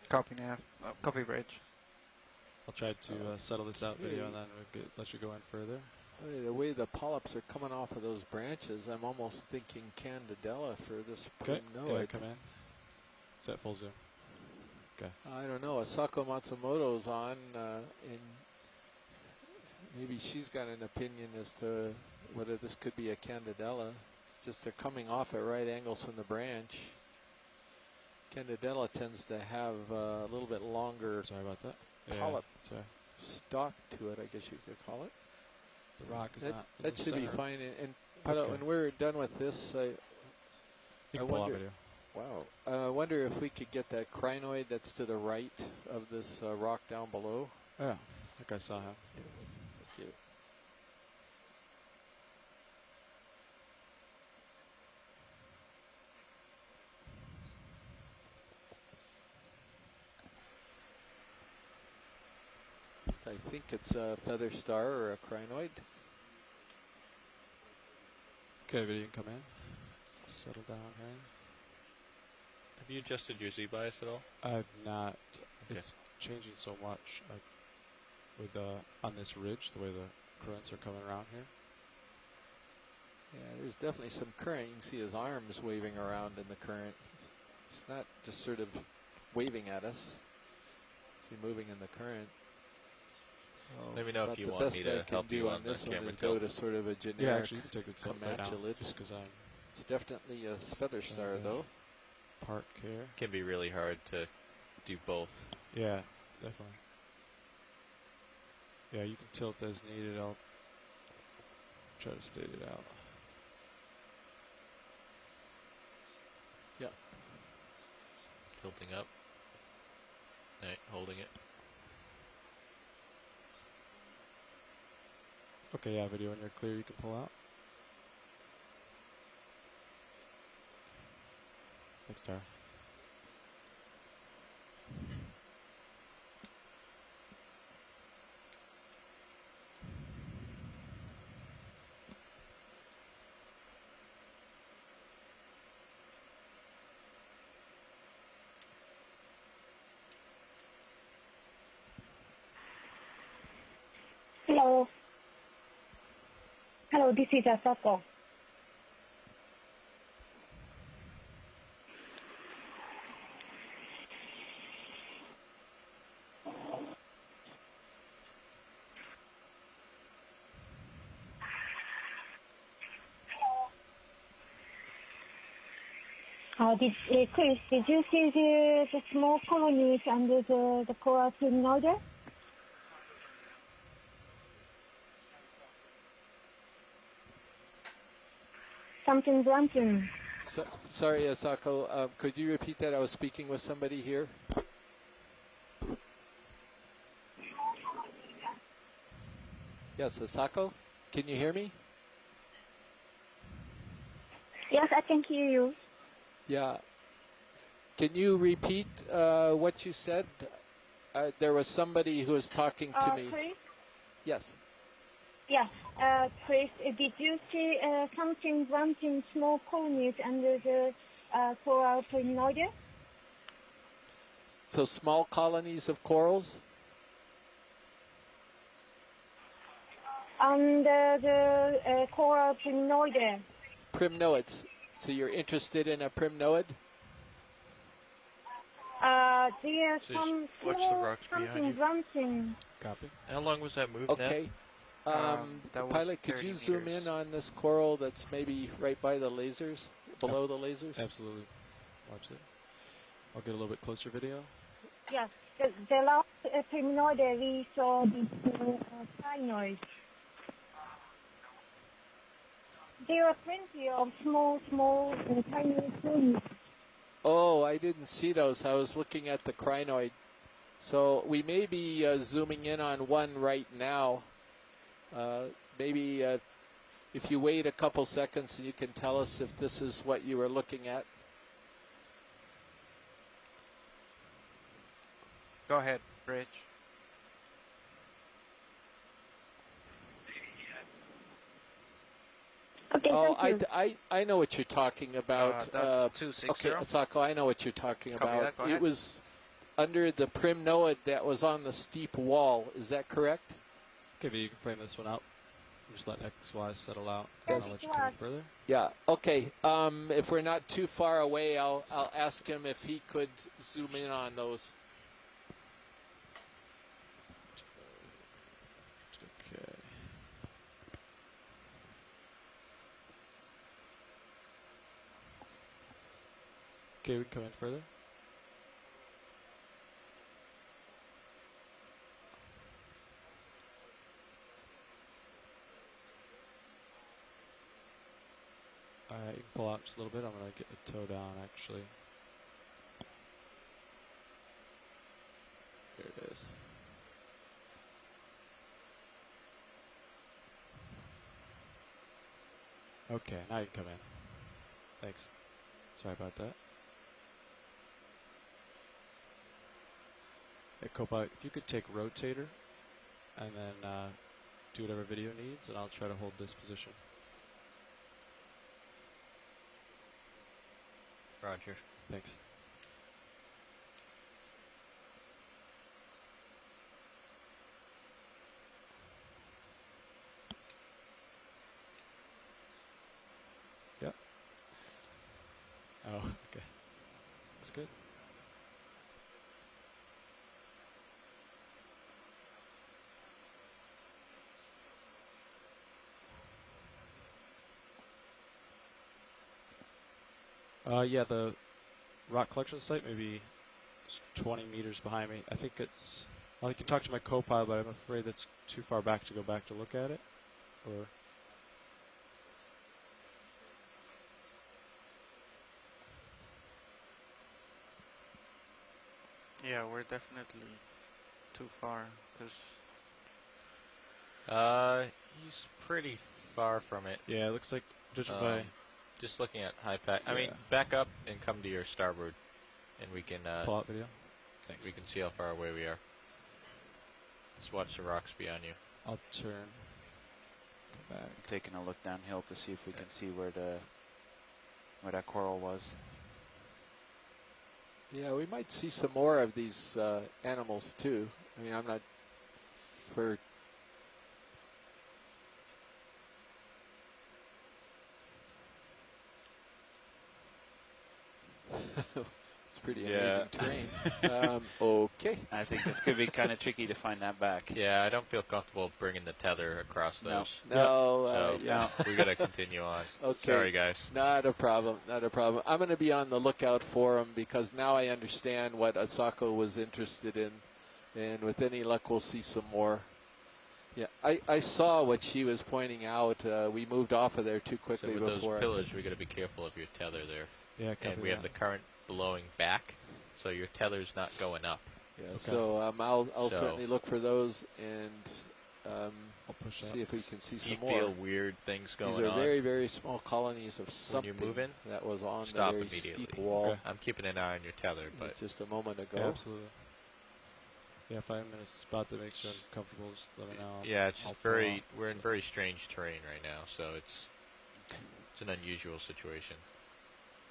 Copy nav. Copy bridge. I'll try to settle this out video, and then we'll let you go in further. The way the polyps are coming off of those branches, I'm almost thinking Candidella for this Okay, primnoid. yeah, come in. Is that full zoom? Okay. I don't know. Asako Matsumoto's on, and maybe she's got an opinion as to whether this could be a Candidella. Just they're coming off at right angles from the branch. Candidella tends to have a little bit longer Sorry about that. polyp Sorry. stalk to it, I guess you could call it. The rock is not. in That the should be center. fine. And pilot, when we're done with this, You I can pull out wonder- video. wow. I wonder if we could get that crinoid that's to the right of this rock down below. Yeah, I think I saw him. Thank you. I think it's a feather star or a crinoid. Okay, video can come in. Settle down here. Have you adjusted your Z bias at all? I've not. Okay. It's changing so much. With on this ridge, the way the currents are coming around here. Yeah, there's definitely some current. You can see his arms waving around in the current. He's not just sort of waving at us. He's moving in the current. Let me know if about you the want best me I to can help do you on on the this one camera is go tilt. to sort of a Yeah, generic actually, you can take the tilt right now, comatulid. just because I'm It's definitely a feather star, Okay. though. park here. Can be really hard to do both. Yeah, definitely. Yeah, you can tilt as needed. I'll try to state it out. Yeah. Tilting up. Alright, holding it. Okay, yeah, video when you're clear, you can pull out. Thanks, Tara. Hello. Hello, this is Asako. Chris, did you see the small colonies under the coral noder? Something. Sorry, Asako. Could you repeat that? I was speaking with somebody here. Yes, Asako, can you hear me? Yes, I can hear you. Yeah. Can you repeat what you said? There was somebody who was talking to me. Chris? Yes. Yes, Chris, did you see something small colonies under the coral noder? So small colonies of corals? Under the coral noder. Primnoids. So you're interested in a primnoid? There's So some watch the small rocks behind you. something. Copy. How long was that move, Okay. That was Pilot, could 30 you zoom meters. in on this coral that's maybe right by the lasers, below the lasers? Absolutely. Watch it. I'll get a little bit closer video. Yes, the last noder we saw the cyanoids. There are plenty of small, tiny things. Oh, I didn't see those. I was looking at the crinoid. So we may be zooming in on one right now. Maybe if you wait a couple seconds, you can tell us if this is what you were looking at. Go ahead, Rich. Okay, Oh, thank you. I know what you're talking about. That's 260. Okay, Asako, I know what you're talking Copy about. that, go It ahead. was under the primnoid that was on the steep wall. Is that correct? Okay, but you can frame this one out. Just let XY settle out, Yes. and I'll let you come in further. Yeah. Okay. If we're not too far away, I'll ask him if he could zoom in on those. Okay. Okay, we can come in further. Alright, you can pull out just a little bit. I'm going to get the toe down, actually. There it is. Okay, now you can come in. Thanks. Sorry about that. Hey, Copilot, if you could take rotator and then do whatever video needs, and I'll try to hold this position. Roger. Thanks. Yep. Oh, okay. That's good. Yeah, the rock collection site maybe 20 meters behind me. I think it's. Well, I can talk to my co-pilot, but I'm afraid that's too far back to go back to look at it. Or. Yeah, we're definitely too far, because He's pretty far from it. Yeah, it looks like judging by. Just looking at high pack. I mean, Yeah. back up and come to your starboard, and we can Pull out video. Thanks. we can see how far away we are. Just watch the rocks beyond you. I'll turn. Come back. Taking a look downhill to see if we can see where that coral was. Yeah, we might see some more of these animals too. I mean, I'm not for. It's pretty Yeah. amazing terrain. Okay. I think this could be kind of tricky to find that back. Yeah, I don't feel comfortable bringing the tether across No. those. No, So yeah. we got to continue on. Okay. Sorry, guys. Not a problem. Not a problem. I'm going to be on the lookout for him because now I understand what Asako was interested in. And with any luck, we'll see some more. Yeah, I saw what she was pointing out. We moved off of there too So quickly with before. those pillars, we got to be careful of your tether there. Yeah, And copy we have the that. current blowing back, so your tether's not going up. Yeah, Okay. so I'll So- certainly look for those and I'll push see up. if we can see Do you some feel more. weird things going These are on? very, very small colonies of something moving, that was on stop the very immediately. steep wall Okay. I'm keeping an eye on your tether, but just a moment ago. Yeah, absolutely. Yeah, 5 minutes spot to make sure I'm comfortable. Just let me know. yeah, it's I'll just pull very. out, We're in so- very strange terrain right now, so it's an unusual situation.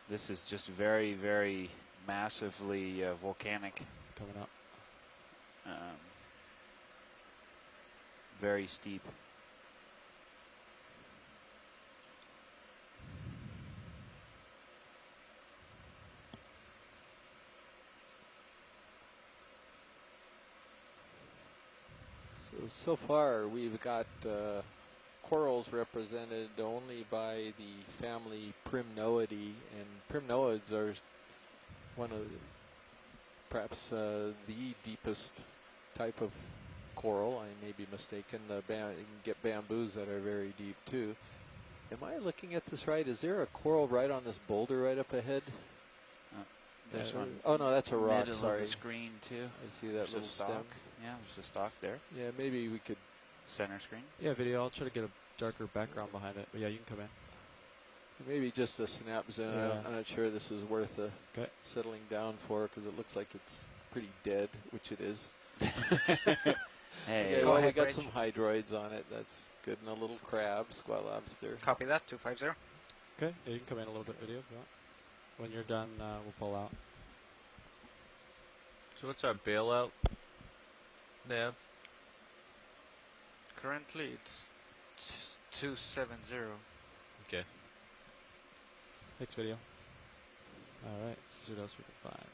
This is just very, very massively volcanic. coming up. Very steep. So far, we've got corals represented only by the family Primnoidae, and Primnoids are one of perhaps the deepest type of coral. I may be mistaken. You can get bamboos that are very deep too. Am I looking at this right? Is there a coral right on this boulder right up ahead? There's one. Oh no, that's a rock. Middle Sorry, of the screen too. I see that There's a little stalk. stem. Yeah, there's a stalk there. Yeah, maybe we could. Center screen. Yeah, video. I'll try to get a darker background behind it. But yeah, you can come in. Maybe just a snap zoom. Yeah. I'm not sure this is worth Okay. settling down for because it looks like it's pretty dead, which it is. Hey. Okay, Go well, we ahead, got Rich. some hydroids on it. That's good. And a little crab, squat lobster. Copy that, 250. Okay. Yeah, you can come in a little bit, video, if you want. When you're done, we'll pull out. So what's our bailout, Nav? Currently, it's 270. Okay. Thanks, video. All right. Let's see what else we can find.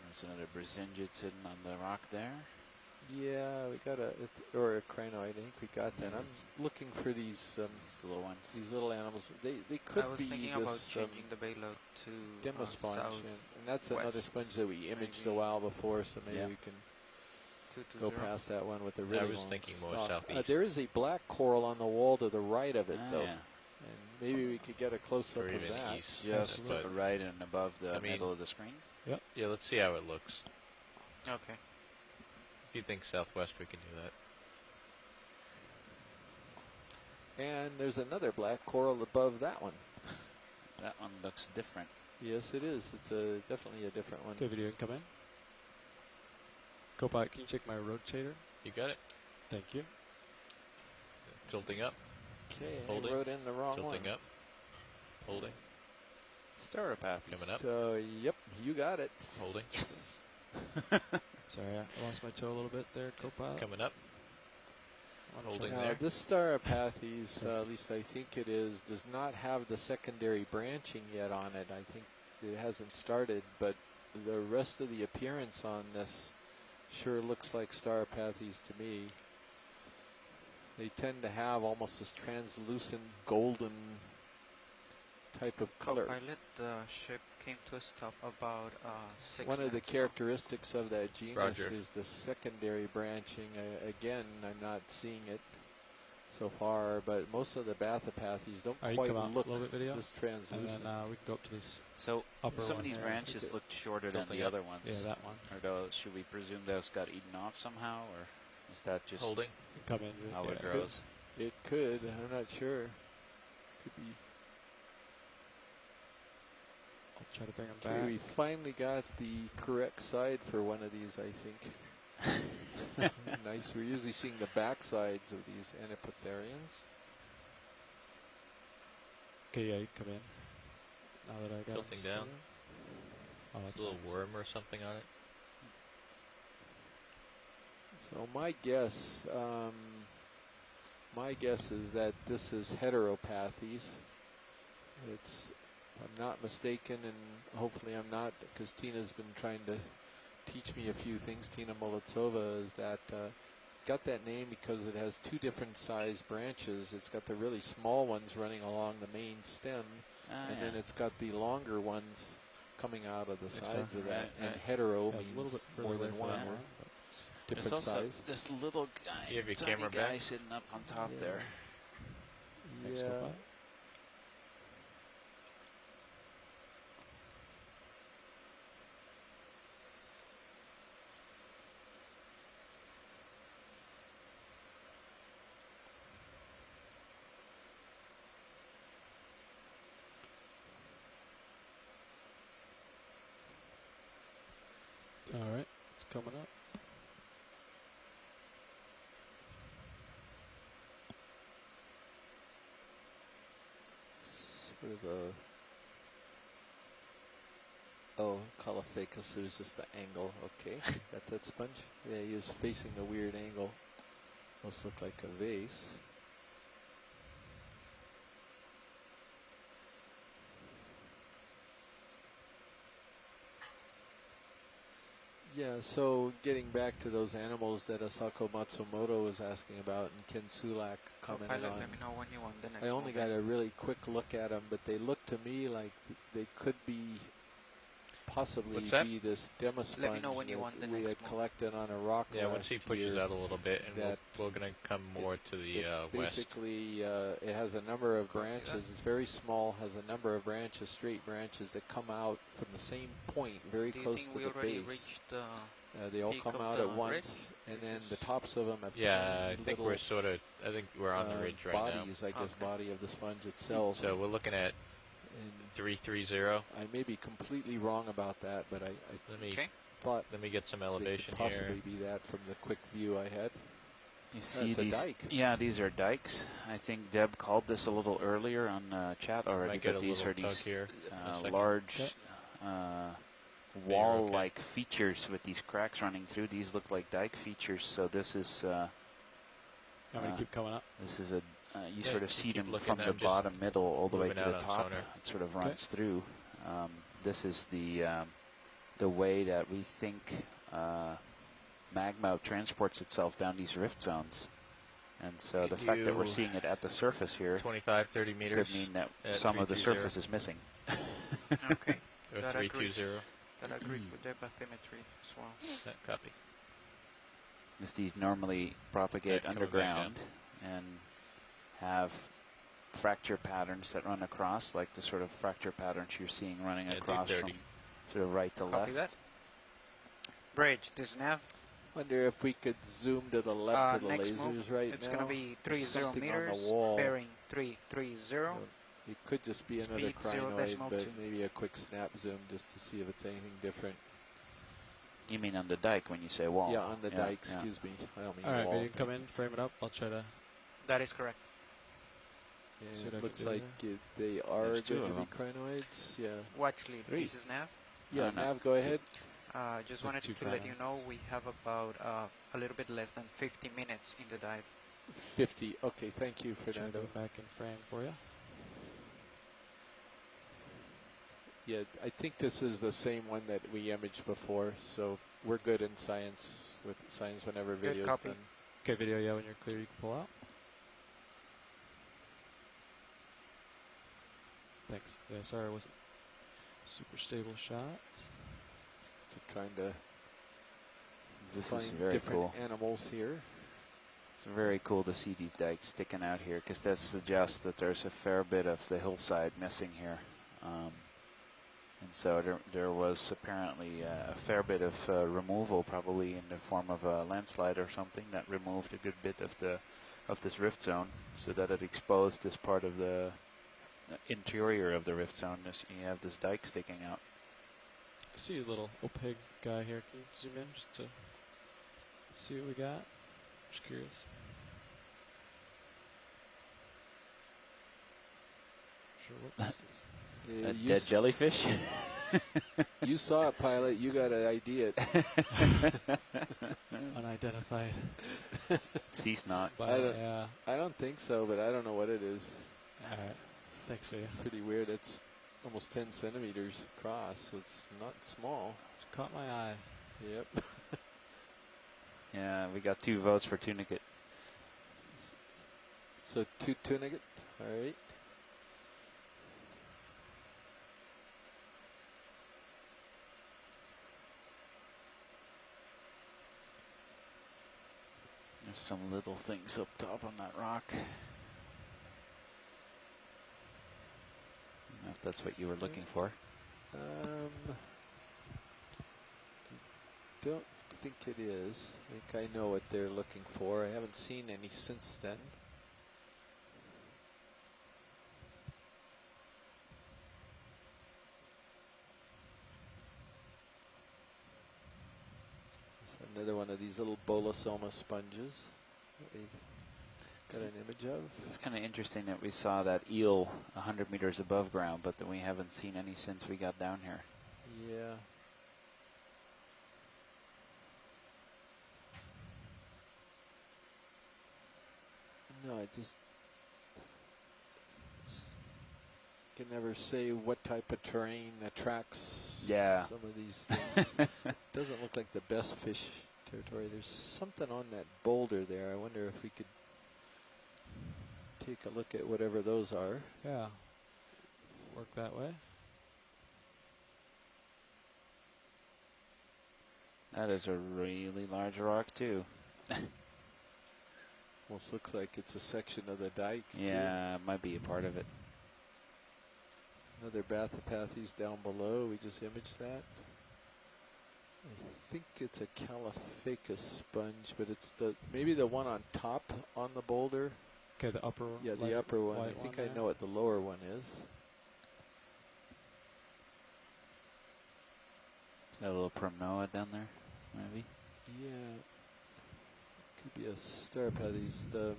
There's another Brazingid sitting on the rock there. Yeah, we got or a crinoid. I think we got that. I'm looking for these These little ones. little animals. They could I was be thinking about this changing the bailout to demo sponge, south and that's another west, sponge that we imaged a maybe. while before. So maybe Yeah. we can 220. go past that one with the I really was long thinking more stalk. southeast. There is a black coral on the wall to the right of it, Ah, though, yeah. and maybe we could get a close up Or of even that. east. Just to but the right and above the I mean- middle of the screen. yeah, let's see how it looks. Okay. If you think southwest, we can do that. And there's another black coral above that one. That one looks different. Yes, it is. It's definitely a different one. Okay, video, you can come in. Copilot, can you check my rotator? You got it? Thank you. Tilting up, Okay, I Holding. wrote in the wrong tilting one. up, holding, Stauropathes. coming up, So, yep, you got it. holding, Yes. Sorry, I lost my toe a little bit there, Copilot. coming up. Wanna holding try- Now, there. this Stauropathes, at least I think it is, does not have the secondary branching yet on it. I think it hasn't started, but the rest of the appearance on this sure looks like Stauropathes to me. They tend to have almost this translucent golden type of color. Pilot, the ship came to a stop about 6 One of the minutes ago. characteristics of that genus Roger. is the secondary branching. Again, I'm not seeing it so far, but most of the Bathypathes don't All right, you quite come out look a little bit, video. this And translucent. then we can go up to this So upper some one of these here. branches Okay. looked shorter than Tilting the up. other ones. Yeah, that one. Or should we presume those got eaten off somehow, or is that just Holding. Come in. how yeah. it grows? It could. I'm not sure. Could be. I'll try to bring them Okay, back. we finally got the correct side for one of these, I think. Nice. We're usually seeing the back sides of these Anapotherians. Okay, yeah, you come in. Now that I got Tilting it down. sorted. Oh, that's A little nice. worm or something on it. So my guess, My guess is that this is heteropathes. It's, if I'm not mistaken, and hopefully I'm not, because Tina's been trying to teach me a few things. Tina Molitsova is that it's got that name because it has two different size branches. It's got the really small ones running along the main stem, and then it's got the longer ones coming out of the sides of that. And hetero Yeah, it's a little means bit further more away than for one, that or one, but There's different also size. this little guy, You have your tiny camera guy back? sitting up on top Yeah. there. thanks, Yeah. Scopite. All right, it's coming up. Sort of a, oh, Caulophacus, there's just the angle. Okay, got that sponge? Yeah, he was facing a weird angle. Must look like a vase. Yeah, so getting back to those animals that Asako Matsumoto was asking about and Ken Sulak commented Pilot, on. let me know when you want the next I only got a really quick look at them, but they look to me like they could be possibly What's that? be this demo sponge Let me know when you want the that we next had move. collected on a rock Yeah, last once he pushes year. out a little bit, and that we're going to come more to the west. Basically, it has a number of Copy branches. that. It's very small, has a number of branches, straight branches that come out from the same point, very Do you close think to we the already base. reached the They all peak come of out the at once, ridge? and Which then is- the tops of them have Yeah, I tiny think little we're sort of. I think we're on the ridge right bodies, I guess, Okay. body of the sponge itself. now. So we're looking at And 330. I may be completely wrong about that, but I Okay. thought Let me get some they elevation could possibly here. be that from the quick view I had. You see That's a these? dike. Yeah, these are dikes. I think Deb called this a little earlier on chat already, Might get but a these little are tug these here in a second. large Okay. wall-like features with these cracks running through. These look like dike features. So this is I'm gonna Uh, keep coming up. this is a you Yeah, sort of you see keep them looking. from the I'm just bottom middle all the way moving to the out on top. sonar. It sort of Okay. runs through. This is the way that we think magma transports itself down these rift zones. And so the fact that we're You- seeing it at the surface here 25, 30 meters. could mean that at some of the 330. surface is missing. Okay. Or That 320. That agrees with the bathymetry as well. That copy. As these normally propagate Coming back down. underground and have fracture patterns that run across, like the sort of fracture patterns you're seeing running Yeah, do across 30. from sort of right to Copy left. that. Bridge, this nav. Wonder if we could zoom to the left of the next lasers move, right it's now. gonna be There's 30 something meters, on the wall. bearing 330. It could just be another Speed 0 crinoid, decimal but 2. maybe a quick snap zoom just to see if it's anything different. You mean on the dike when you say wall? Yeah, on the dike, yeah. excuse me. I don't mean All right, wall. you can come thank in, frame it up. I'll try to. That is correct. you. See Yeah, what I it can looks do like they are There's two going to of be crinoids. Yeah. Watch lead, Three. this is nav. Yeah, no, Nav, go ahead. Just So wanted two to let you know crinoids. we have about a little bit less than 50 minutes in the dive. 50. Okay, thank you, Try to Fernando. go back in frame for you. Yeah, I think this is the same one that we imaged before, so we're good in science with science whenever Good video's copy. done. Okay, video. Yeah, when you're clear, you can pull out. Thanks. Yeah, sorry, it wasn't super stable shot. So trying to This find is very different cool. animals here. It's very cool to see these dikes sticking out here because that suggests that there's a fair bit of the hillside missing here. And so there was apparently a fair bit of removal, probably in the form of a landslide or something, that removed a good bit of this rift zone, so that it exposed this part of the interior of the rift zone. You have this dike sticking out. I see a little opaque guy here. Can you zoom in just to see what we got? Just curious. Sure what this is. Yeah, A you dead s- jellyfish? You saw it, pilot. You got to ID it. Unidentified. Cease not. But, yeah. I don't think so, but I don't know what it is. All right. Thanks for you. Pretty weird. It's almost 10 centimeters across, so it's not small. Just caught my eye. Yep. Yeah, we got 2 votes for Tunicket. So 2 Tunicket. All right. There's some little things up top on that rock. I don't know if that's what you were looking for. Don't think it is. I think I know what they're looking for. I haven't seen any since then. It's another one of these little bolosoma sponges that we've got an image of. It's kind of interesting that we saw that eel 100 meters above ground, but that we haven't seen any since we got down here. Yeah. No, I just can never say what type of terrain attracts some of these things. Doesn't look like the best fish territory. There's something on that boulder there. I wonder if we could take a look at whatever those are. Yeah. Work that way. That is a really large rock too. Almost looks like it's a section of the dike. Yeah, it might be a part of it. Another Bathypathes down below. We just imaged that. I think it's a Caliphacus sponge, but it's maybe the one on top on the boulder. Okay, the upper one. Yeah, the upper one. I think I know what the lower one is. Is that a little Primnoa down there, maybe? Yeah. Could be a Starapathes.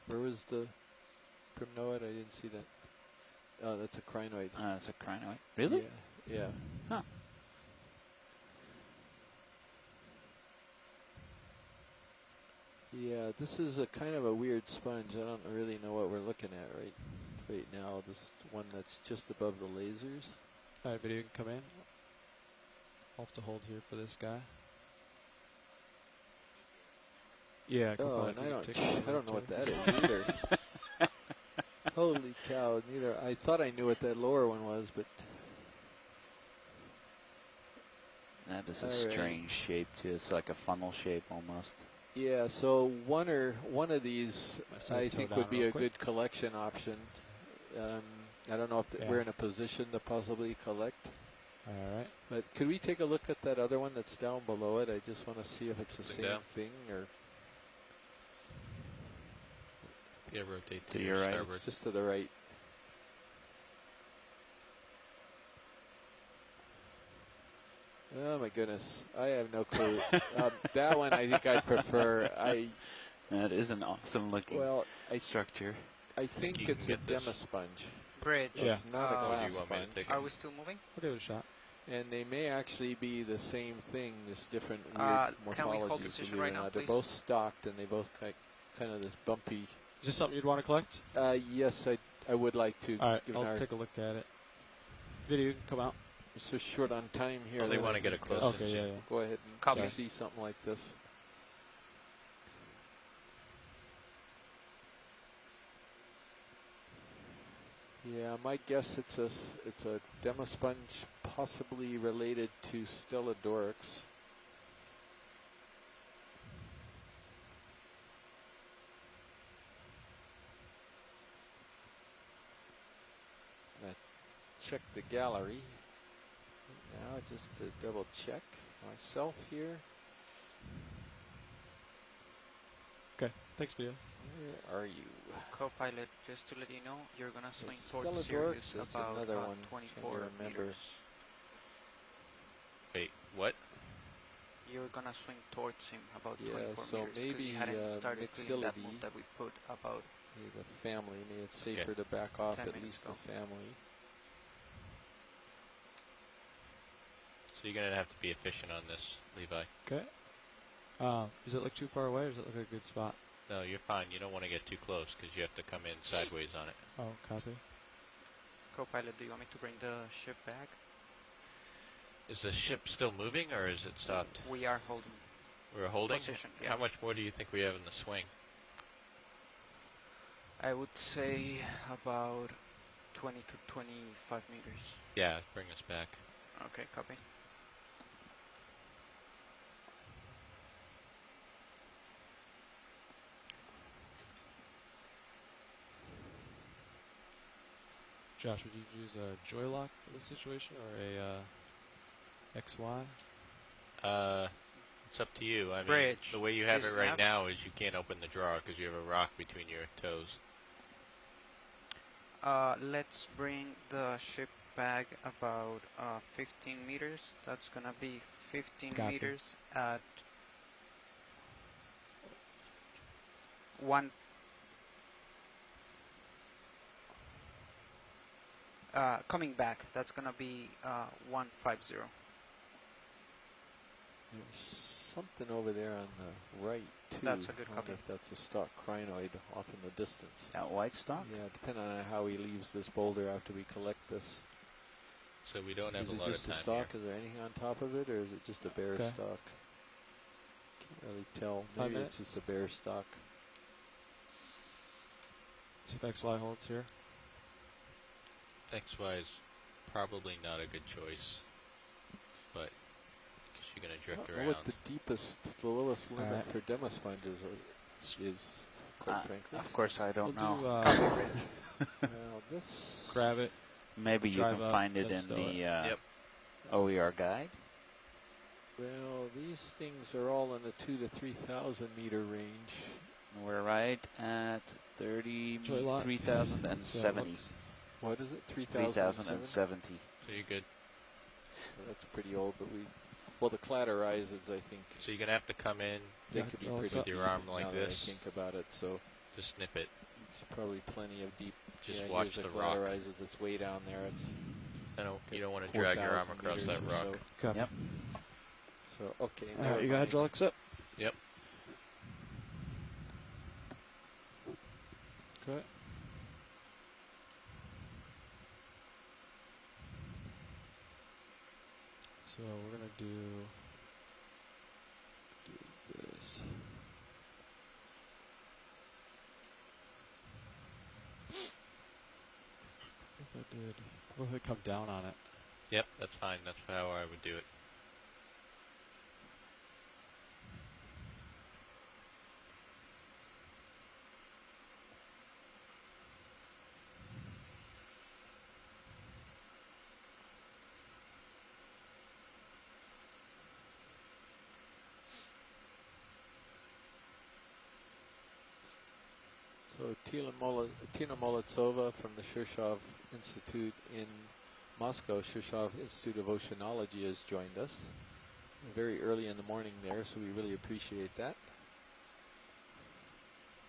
Where was the Primnoid? I didn't see that. Oh, that's a crinoid. That's a crinoid. Really? Yeah. Yeah. Huh. Yeah, this is a kind of a weird sponge. I don't really know what we're looking at right now. This one that's just above the lasers. All right, video, you can come in. I'll have to hold here for this guy. Yeah. Oh, and I don't know what that is either. Holy cow! Neither. I thought I knew what that lower one was, but that is a strange shape too. It's like a funnel shape almost. Yeah. So one of these, I think, would be a good collection option. I don't know if we're in a position to possibly collect. All right. But could we take a look at that other one that's down below it? I just want to see if it's the same thing or. Yeah, rotate to your right. It's just to the right. Oh my goodness, I have no clue. That one I think I'd prefer. That is an awesome looking structure. I think it's a demasponge. Bridge. Yeah. It's not a glass sponge. Are we still moving? We'll give it a shot. And they may actually be the same thing, this different weird morphology. Can we hold position right now, They're please? both stocked and they both kind of this bumpy. Is this something you'd want to collect? Yes, I would like to. All right, I'll take a look at it. Video, you can come out. We're so short on time here. Oh, they want to get a close. Okay, yeah. Go ahead and see something like this. Yeah, my guess it's a demasponge, possibly related to Stellodorix. Check the gallery now just to double check myself here. Okay, thanks, video. Where are you? Co-pilot, just to let you know, you're gonna swing towards Stellodorix Sirius is about another one. 24 meters. Wait, what? You're gonna swing towards him about 24 so meters. maybe he hadn't started feeling that mixillity. move that we put about The family. Maybe it's safer to back off 10 at minutes least ago. the family. So you're gonna have to be efficient on this, Levi. Okay. Does it look too far away, or does it look like a good spot? No, you're fine. You don't want to get too close because you have to come in sideways on it. Oh, copy. Co-pilot, do you want me to bring the ship back? Is the ship still moving or is it stopped? We are holding We're holding? position. Yeah. How much more do you think we have in the swing? I would say about 20 to 25 meters. Yeah, bring us back. Okay, copy. Josh, would you use a joy lock for this situation or a XY? It's up to you. I mean, Bridge. the way you have Is it right nav- now is you can't open the drawer because you have a rock between your toes. Let's bring the ship back about 15 meters. That's gonna be 15 Copy. meters at one. Coming back, that's gonna be 150. There's something over there on the right, too. That's a good I copy. wonder if that's a stock crinoid off in the distance. That white stock? Yeah, depending on how he leaves this boulder after we collect this. So we don't have Is a it lot just of a time stock? here. Is there anything on top of it, or is it just a bare Okay. stock? Can't really tell. 5 Maybe it's minutes. just a bare stock. See if XY holds here. XY is probably not a good choice, but because you're going to I drift don't know around. what the deepest, the lowest limit Alright. for demo sponges is, quite frankly. Of course, I don't we'll know. do Well, this... grab it. Maybe you drive can up, find it then in stow the it. Yep. OER guide. Well, these things are all in the 2 to 3,000 meter range. We're right at Joy lock. 33,070. What is it? 3,070. So you're good. That's pretty old, but well, the Clatterizids, I think, So you're going to have to come in, they Yeah, could be well, pretty it's deep up. Your arm like now that this. I think about it, so to snip it. there's probably plenty of deep. Just yeah, watch here's the the rock. Clatterizid that's way down there. It's You don't want to drag your arm 4,000 across that meters or rock. Copy. Yep. So, okay. All never right, you got mind. hydraulics up? Yep. Okay. So we're gonna do this. What if I come down on it? Yep, that's fine. That's how I would do it. So Tina Molodtsova from the Shirshov Institute in Moscow, Shirshov Institute of Oceanology, has joined us very early in the morning there, so we really appreciate that.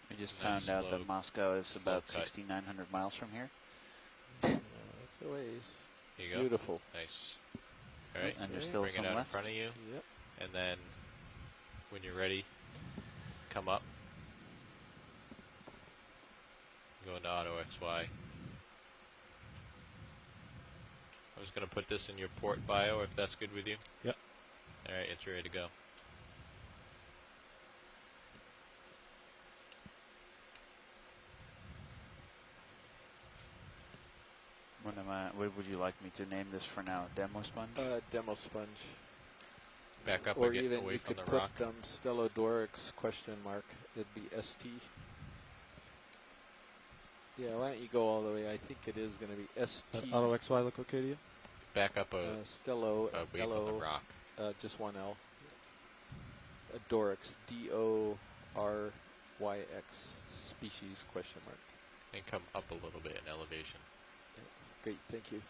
We just Nice found out slow- that Moscow is about cut. 6,900 miles from here. That's a ways. Here you go. Beautiful. Nice. All right. And there's Okay. still Bring some it out left. in front of you, Yep. and then when you're ready, come up. Go into auto XY. I was going to put this in your port bio if that's good with you. Yep. All right, it's ready to go. What would you like me to name this for now? Demo sponge? Demo sponge. Back up Or and get even away you from could the put rock. Stellodorix question mark. It'd be ST. Yeah, why don't you go all the way? I think it is going to be ST. Auto XY look okay to you? Back up Stello, away from the L-O, rock. just one L. Dorix, D-O-R-Y-X, species question mark. And come up a little bit in elevation. Great, thank you.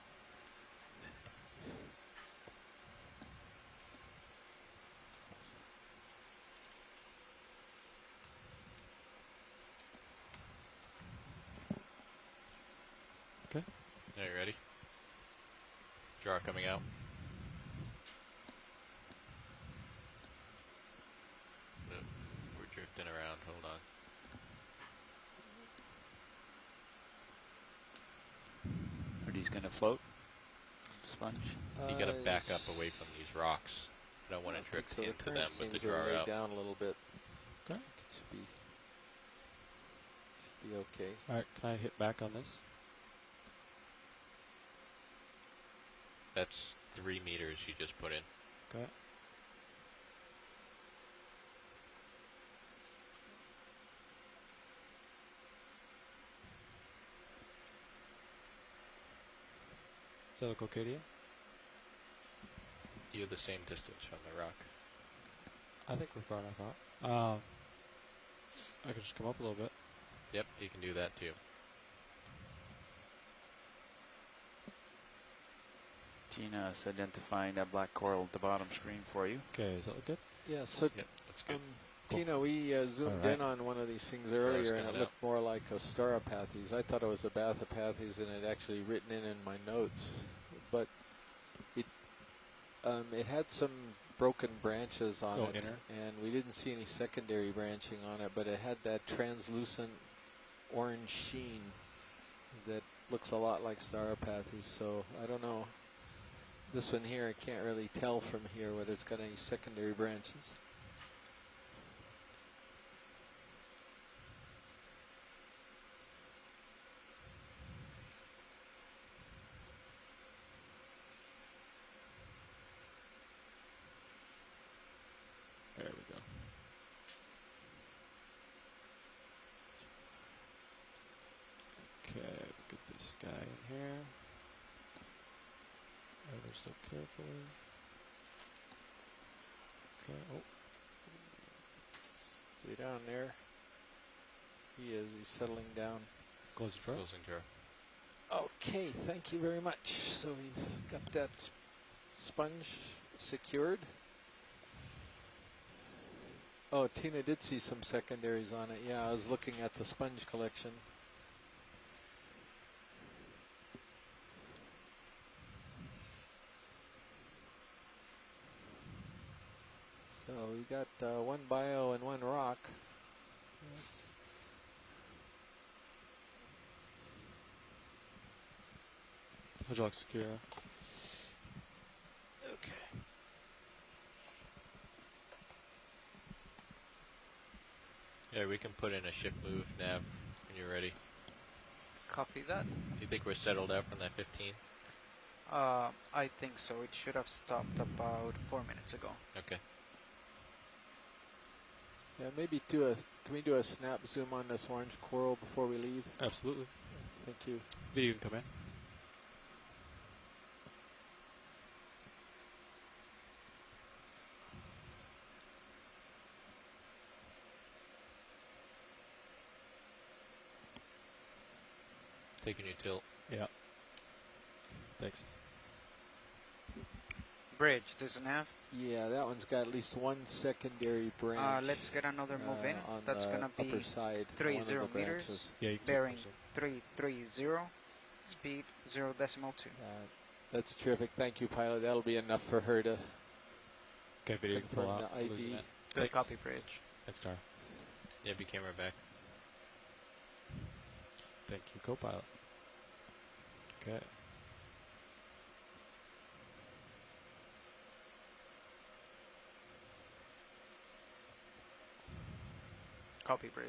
Are you ready? Draw coming out. he's going to float. Sponge. You got to back up away from these rocks. I don't want to drift so into the them current with the seems to have drawer laid out. down a little bit. Okay. It should be okay. All right, can I hit back on this? That's 3 meters you just put in. Okay. Does that look okay to you? You're the same distance from the rock. I think we're far enough out. I can just come up a little bit. Yep, you can do that too. Gina's identifying that black coral at the bottom screen for you. Okay, does that look good? Yeah, so Yep, that's good. Cool. Tina, we zoomed Alright. in on one of these things earlier, and it coming looked more like a Stauropathes. I thought it was a Bathypathes, and it actually written in my notes. But it had some broken branches on it, inner. and we didn't see any secondary branching on it, but it had that translucent orange sheen that looks a lot like Stauropathes. So I don't know. This one here, I can't really tell from here whether it's got any secondary branches. There we go. Okay, we'll get this guy in here. Ever so carefully. Okay, oh, Stay down there. He is. He's settling down. close the drawer. Closing drawer. Okay, thank you very much. So we've got that sponge secured. Oh, Tina did see some secondaries on it. Yeah, I was looking at the sponge collection. So we got one bio and one rock. That's Hydraulic secure. okay. Yeah, we can put in a ship move nav when you're ready. Copy that. Do you think we're settled out from that 15? I think so. It should have stopped about 4 minutes ago. Okay. Yeah, maybe can we do a snap zoom on this orange coral before we leave? Absolutely. Thank you. Video can come in. Taking your tilt. Yeah. Thanks. Bridge, doesn't have. Yeah, that one's got at least one secondary branch. Let's get another move in. On That's the gonna be upper side. 30 one of the meters. branches. Yeah, you can bearing take 330, speed 0.2. That's terrific. Thank you, pilot. That'll be enough for her to Okay, video can pull confirm out. the Losing ID. it. Good Thanks. copy, Bridge. Thanks, Star. Yeah, be camera back. Thank you, co-pilot. Okay. Copy, Bridge.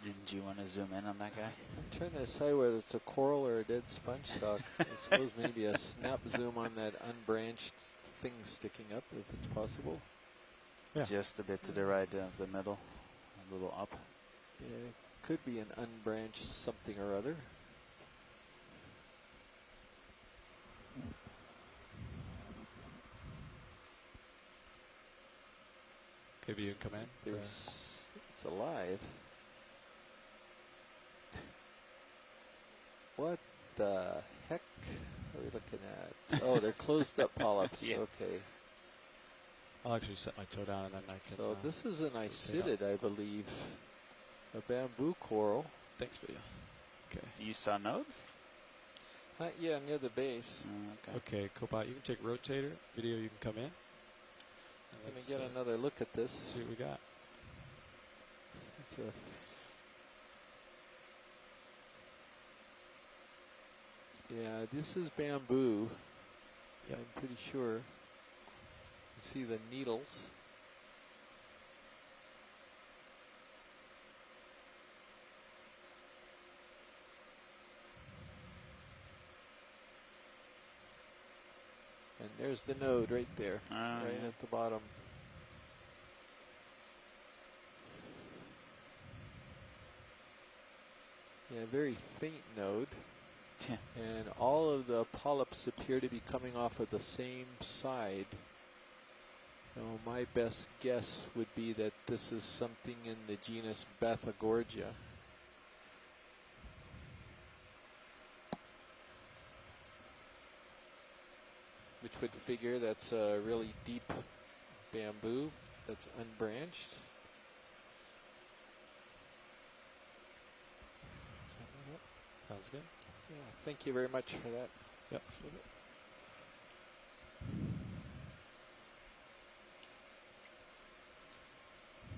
Didn't you want to zoom in on that guy? I'm trying to decide whether it's a coral or a dead sponge stock. I suppose maybe a snap zoom on that unbranched thing sticking up, if it's possible. Yeah. Just a bit to the right of the middle, a little up. Yeah, it could be an unbranched something or other. Okay, video can come in. It's alive. What the heck are we looking at? Oh, they're closed up polyps. Yeah. Okay. I'll actually set my toe down and then I can. So this is an rotate up. isidid, I believe. A bamboo coral. Thanks, video. Okay. You saw nodes? Yeah, near the base. Okay. Okay, co-pilot, you can take rotator. Video, you can come in. And Let me let's, get another look at this. see what we got. Yeah, this is bamboo. Yep. I'm pretty sure. You see the needles. And there's the node right there, right Yeah. at the bottom. Yeah, very faint node. Yeah. And all of the polyps appear to be coming off of the same side. So my best guess would be that this is something in the genus Bathagorgia. Which would figure that's a really deep bamboo that's unbranched. Sounds good. Yeah, thank you very much for that. Yep.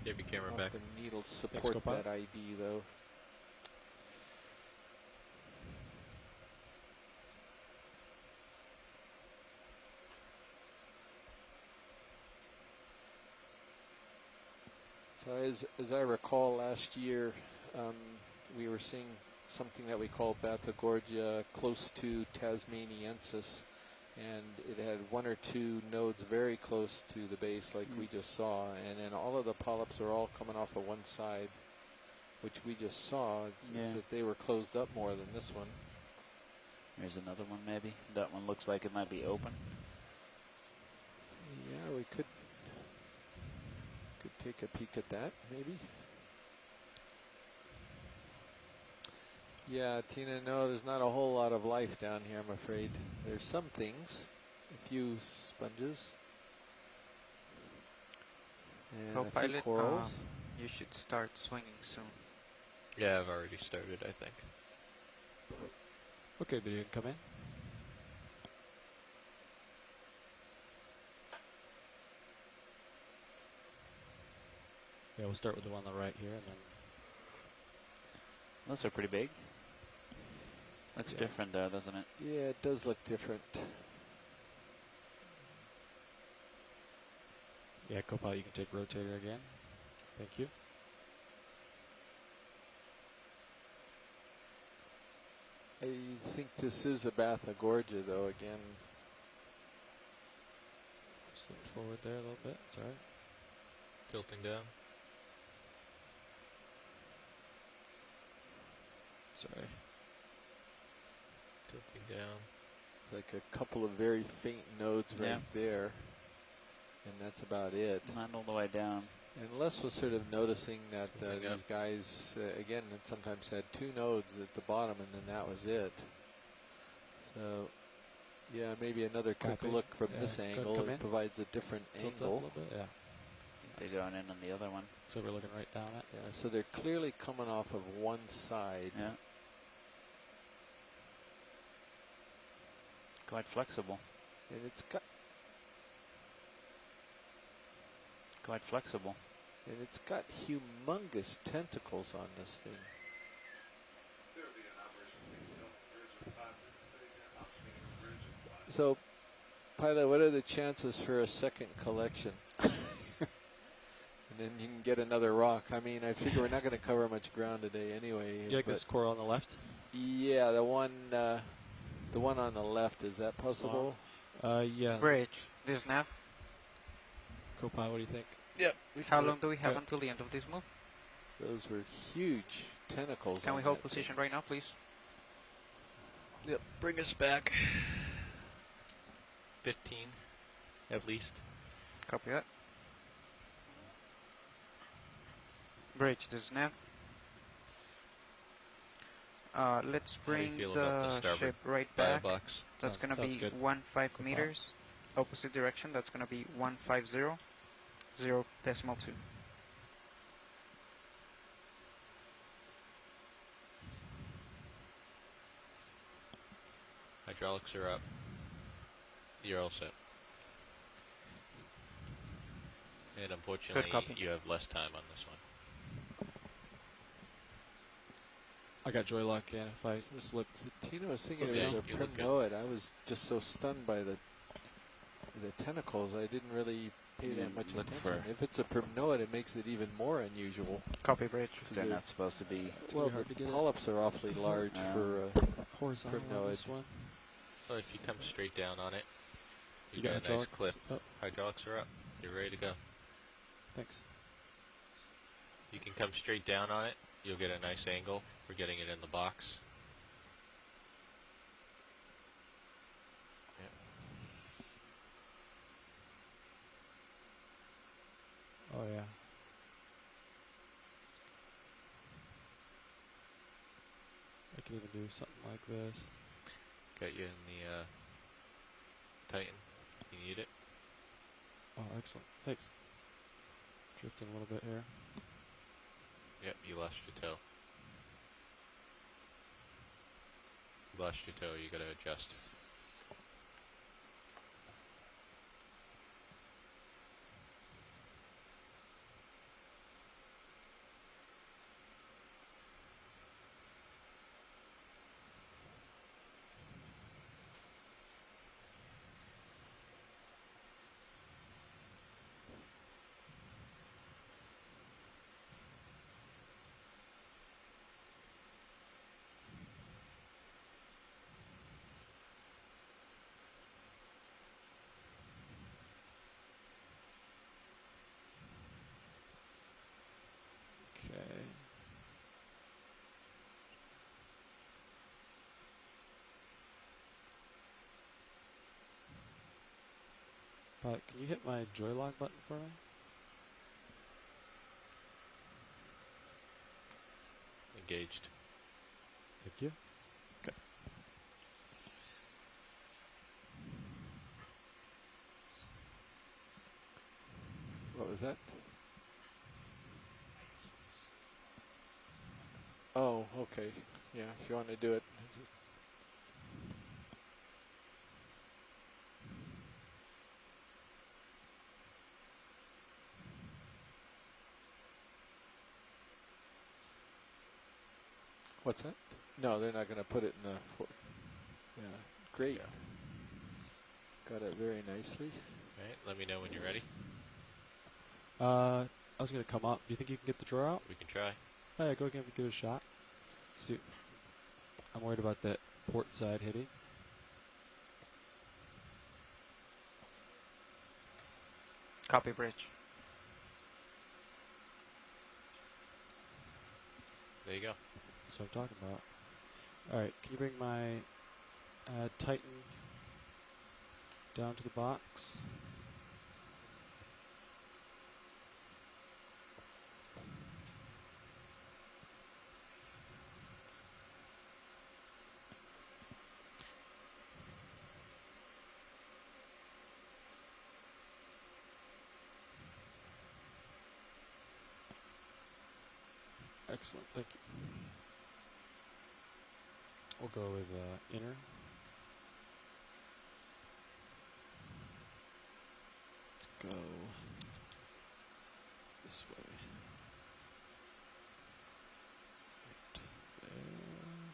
Give your camera Hope back. the needles support Copilot. that ID though. So as I recall last year, we were seeing something that we call Bathagorgia close to Tasmaniensis, and it had one or two nodes very close to the base like we just saw, and then all of the polyps are all coming off of one side, which we just saw. It's that they were closed up more than this one. Here's another one maybe. That one looks like it might be open. Yeah, we could take a peek at that, maybe. Yeah, Tina, no, there's not a whole lot of life down here, I'm afraid. There's some things, a few sponges, and a few Co-pilot, corals. you should start swinging soon. Yeah, I've already started, I think. Okay, video can come in. Yeah, we'll start with the one on the right here, and then Those are pretty big. Looks different, doesn't it? Yeah, it does look different. yeah, Copilot, you can take rotator again. Thank you. I think this is a Bathagorgia, though, again. Slipped forward there a little bit. Sorry. Tilting down. Sorry. Tilting down. It's like a couple of very faint nodes right there, and that's about it. Not all the way down. And Les was sort of noticing that Tilting these up. guys, again, had sometimes had two nodes at the bottom, and then that was it. So, yeah, maybe another quick Copy. look from Yeah, this go ahead, angle. come It in. provides a different Tilt up a angle. little bit. Yeah. They're going in on the other one. So we're looking right down at. Yeah, so they're clearly coming off of one side. Yeah. Quite flexible. And it's got humongous tentacles on this thing. So, Pilot, what are the chances for a second collection? And then you can get another rock. I mean, I figure we're not going to cover much ground today anyway. You like this coral on the left? Yeah, the one on the left. Is that possible? Yeah. Bridge, this nav. Copilot, what do you think? Yep. How long do we have Okay. until the end of this move? Those were huge tentacles. Can on we hold that thing. position right now, please? Yep. Bring us back. 15, at least. Copy that. Bridge, this is nav. Let's do you bring feel about the the starboard ship right back. Box. That's gonna Sounds be good. 15 Good meters. Opposite direction, that's gonna be 150, 0.2. Hydraulics are up. You're all set. And unfortunately, copy. you have less time on this one. I got joy lock in if I slipped. Tina was thinking Okay, it was you a look good. primnoid. I was just so stunned by the tentacles. I didn't really pay You that much look attention. for- If it's a primnoid, it makes it even more unusual. Copy bridge. They're not supposed to be. It's Well, gonna be hard the to get polyps are awfully large for horizontal on primnoid. this one. Well, if you come straight down on it, you got get a nice hydraulics? clip. Oh, Hydraulics are up. You're ready to go. thanks. You can come straight down on it. You'll get a nice angle for getting it in the box. Oh yeah. I can even do something like this. Got you in the Titan. You need it? Oh, excellent. Thanks. Drifting a little bit here. Yep, you lost your toe. You lost your toe, you gotta adjust. Okay. But can you hit my joy lock button for me? Engaged. Thank you. Okay. What was that? Oh, okay. Yeah, if you want to do it. What's that? No, they're not going to put it in the. Yeah, great. Yeah. Got it very nicely. Alright, let me know when you're ready. I was gonna come up. Do you think you can get the drawer out? We can try. Oh, yeah, go again. Give it a shot. See, I'm worried about that port side hitting. Copy bridge. There you go. That's what I'm talking about. All right, can you bring my Titan down to the box? Excellent, thank you. We'll go with inner. Let's go this way. Right there.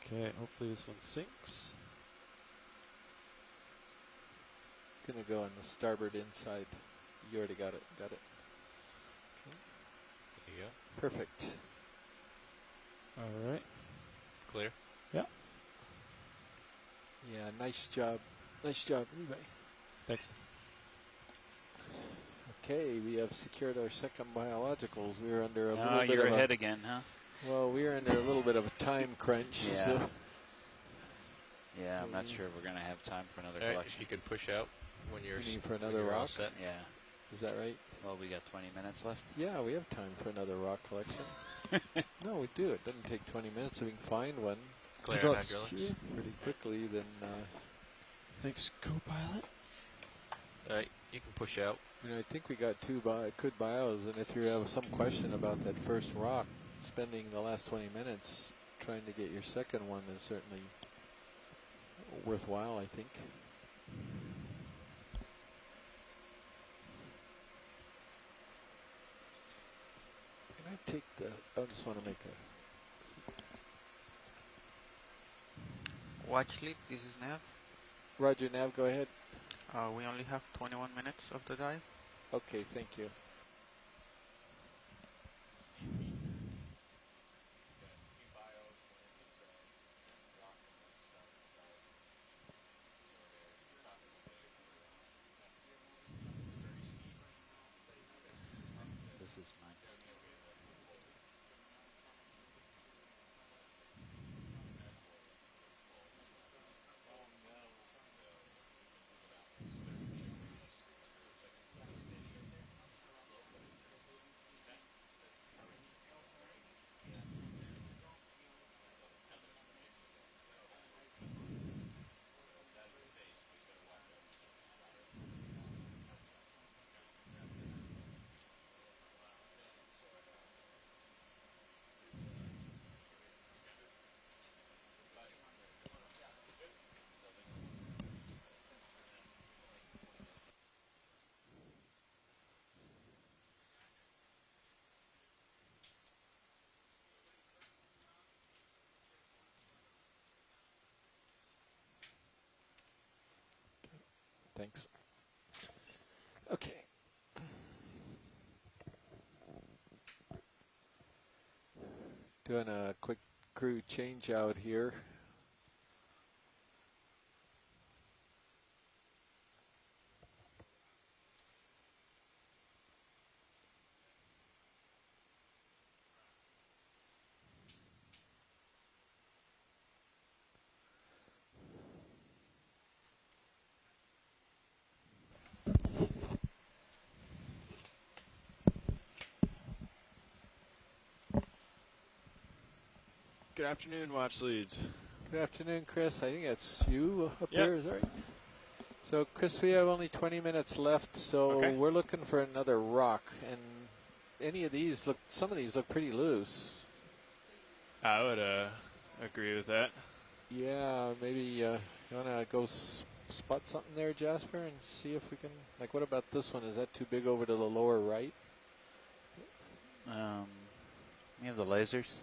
Okay, hopefully this one sinks. It's going to go on the starboard inside. You already got it. Got it. There you go. Perfect. All right. Clear? Yeah. Yeah, nice job. Nice job, Levi. Thanks. Okay, we have secured our second biologicals. We were under a Oh, little bit you're of ahead again, huh? well, we were under a little bit of a time crunch. Yeah. So Yeah, I'm not Okay. sure we're going to have time for another All right, if collection. you could push out when you're You mean s- for when another you're all rock? set. Yeah. Is that right? Well, we got 20 minutes left. Yeah, we have time for another rock collection. No, we do. It doesn't take 20 minutes. If we can find one Clear Results. hydraulics. pretty quickly, then Thanks, co-pilot. All right, you can push out. I think we got two good bios. And if you have some question about that first rock, spending the last 20 minutes trying to get your second one is certainly worthwhile, I think. Can I take the? I just want to make a. Watch lead, this is Nav. Roger, Nav, go ahead. We only have 21 minutes of the dive. Okay, thank you. This is mine. Thanks. Okay. Doing a quick crew change out here. Good afternoon, watch leads. Good afternoon, Chris. I think that's you up Yep. there, is that right? So, Chris, we have only 20 minutes left, so Okay. we're looking for another rock. And any of these look, some of these look pretty loose. I would agree with that. Yeah, maybe you want to go spot something there, Jasper, and see if we can. Like, what about this one? Is that too big over to the lower right? We have the lasers.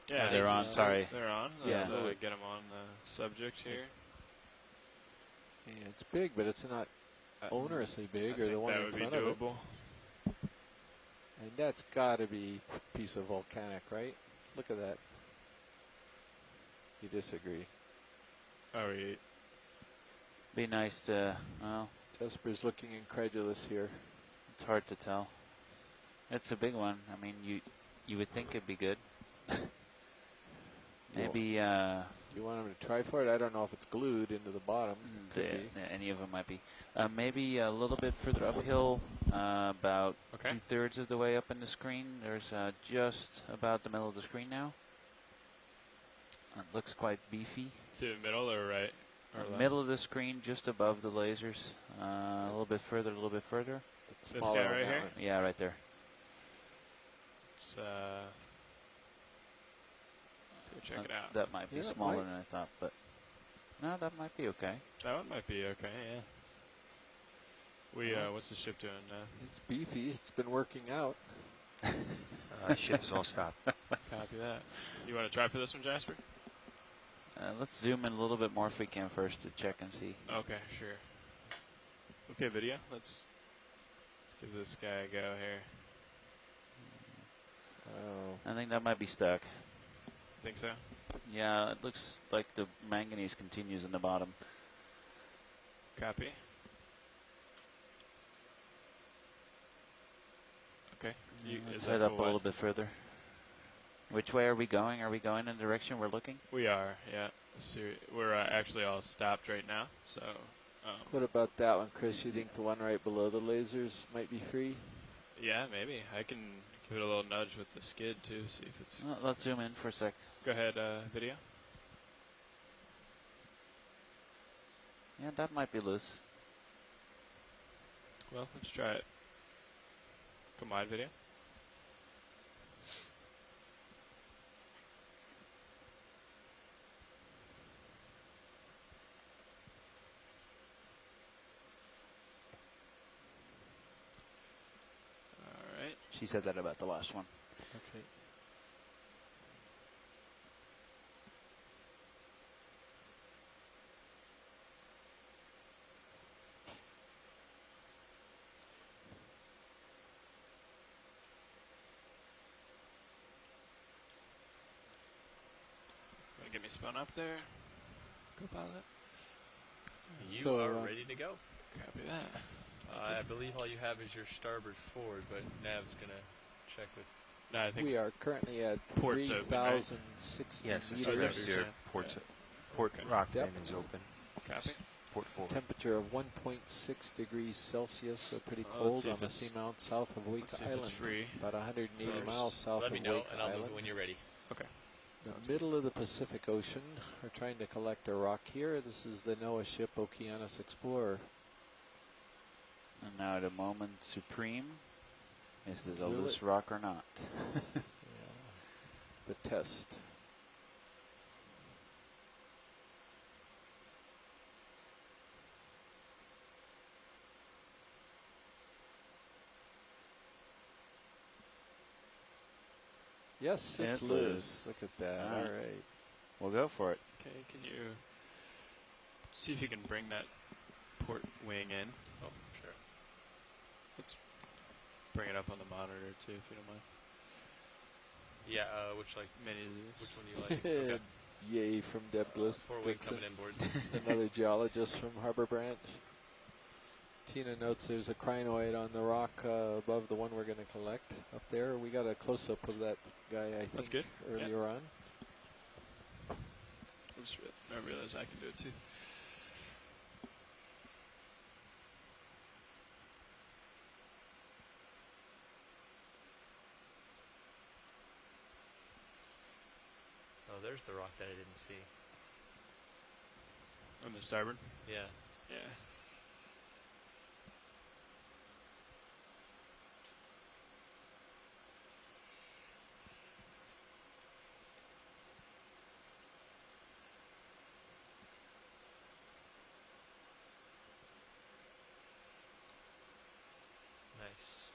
Yeah, Oh, they're on, sorry. They're on. Yeah. Let's get them on the subject here. Yeah, it's big, but it's not onerously big, I or the think one that in would be front of it. doable. And that's got to be a piece of volcanic, right? Look at that. You disagree. Oh, yeah. Be nice to, well, Jasper's looking incredulous here. it's hard to tell. It's a big one. I mean, you would think it'd be good. Maybe You want him to try for it? I don't know if it's glued into the bottom. Could be. any of them might be. Maybe a little bit further uphill, about Okay. 2/3 of the way up in the screen. There's just about the middle of the screen now. It looks quite beefy. To the middle or right? Or left? Middle of the screen, just above the lasers. A little bit further, a little bit further. It's This smaller guy on right that here? one. Yeah, right there. Let's go check it out. That might be Yeah, it smaller might. than I thought, but no, that might be okay. That one might be okay, yeah. What's the ship doing now? It's beefy. It's been working out. Ship's all stopped. Copy that. You want to try for this one, Jasper? Let's zoom in a little bit more if we can first to check and see. Okay, sure. Okay, video. Let's give this guy a go here. Oh, I think that might be stuck. Think so? Yeah, it looks like the manganese continues in the bottom. Copy. Okay. Let's is that head up for a what? little bit further. Which way are we going? Are we going in the direction we're looking? We are, yeah. So we're actually all stopped right now. So, What about that one, Chris? You think the one right below the lasers might be free? yeah, maybe. I can give it a little nudge with the skid too, see if it's... Well, let's zoom in for a sec. Go ahead, video. Yeah, that might be loose. Well, let's try it. Combined video. All right. She said that about the last one. Okay. Gonna get me spun up there. Co-pilot. You So, are ready to go. Copy that. I believe all you have is your starboard forward, but Nav's gonna check with. No, I think We are currently at Port's open, right? 3,060 Yes, it's meters. right right here. Yeah. Port, Yeah. port Okay. rock Depth. bin is open. copy. Port forward. Temperature of 1.6 degrees Celsius, so pretty Let's cold see if on the it's- seamount south of Wake Let's see if it's Island. free. About 180 First, miles south Let me of know, Wake and I'll move Island. it when you're ready. Okay. The Sounds middle of the Pacific Ocean. We're trying to collect a rock here. This is the NOAA ship Okeanos Explorer. And now the moment supreme. Is it a Will loose it? rock or not? The test. Yes, it's It's loose. loose. Look at that. All All right. right. We'll go for it. Okay, can you see if you can bring that port wing in? Oh, sure. Let's bring it up on the monitor too, if you don't mind. Yeah, which one do you like? Okay. Yay from Deb Four wing Dixon. coming inboard. Another geologist from Harbor Branch. Tina notes there's a crinoid on the rock above the one we're going to collect up there. We got a close-up of that guy, I think, good. earlier on. I realize I can do it too. Oh, there's the rock that I didn't see. On the starboard? Yeah. Yeah. Nice.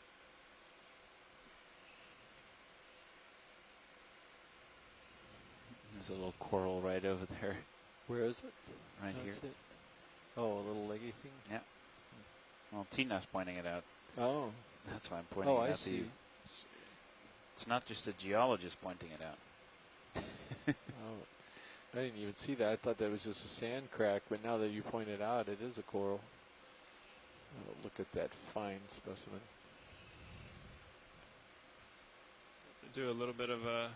There's a little coral right over there. Where is it? Right That's here. it. Oh, a little leggy thing? Yeah. Well, Tina's pointing it out. Oh. That's why I'm pointing Oh, it I out to see. you. It's not just a geologist pointing it out. Oh, I didn't even see that. I thought that was just a sand crack, but now that you point it out, it is a coral. Oh, look at that fine specimen. Do a little bit of a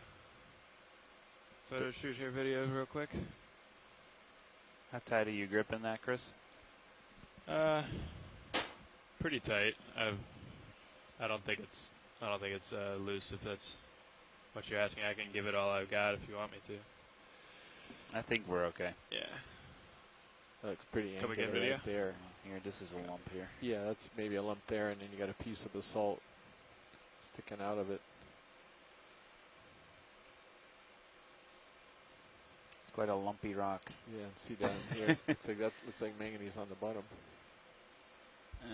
photo shoot here video real quick. How tight are you gripping that, Chris? Pretty tight. I don't think it's loose. If that's what you're asking, I can give it all I've got if you want me to. I think we're okay. Yeah. That looks pretty Can we angular get video? right there. Here, this is a lump here. Yeah, that's maybe a lump there, and then you got a piece of basalt sticking out of it. It's quite a lumpy rock. Yeah, see down here. Looks like manganese on the bottom.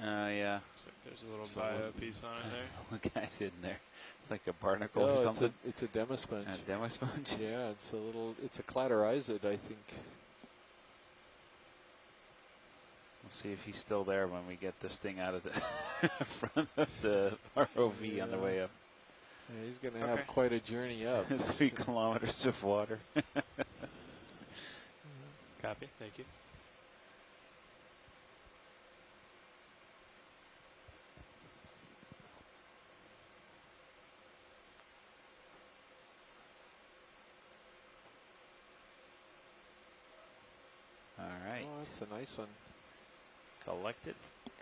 Yeah. Looks like there's a little So bio what- piece on it there. What guy's in there? It's like a barnacle Oh, or something. it's a demosponge. A demo sponge? Yeah, it's a cladorizid, I think. We'll see if he's still there when we get this thing out of the front of the ROV on the way up. Yeah, he's going to Okay. have quite a journey up. 3 kilometers of water. Copy. Thank you. a nice one. Collected.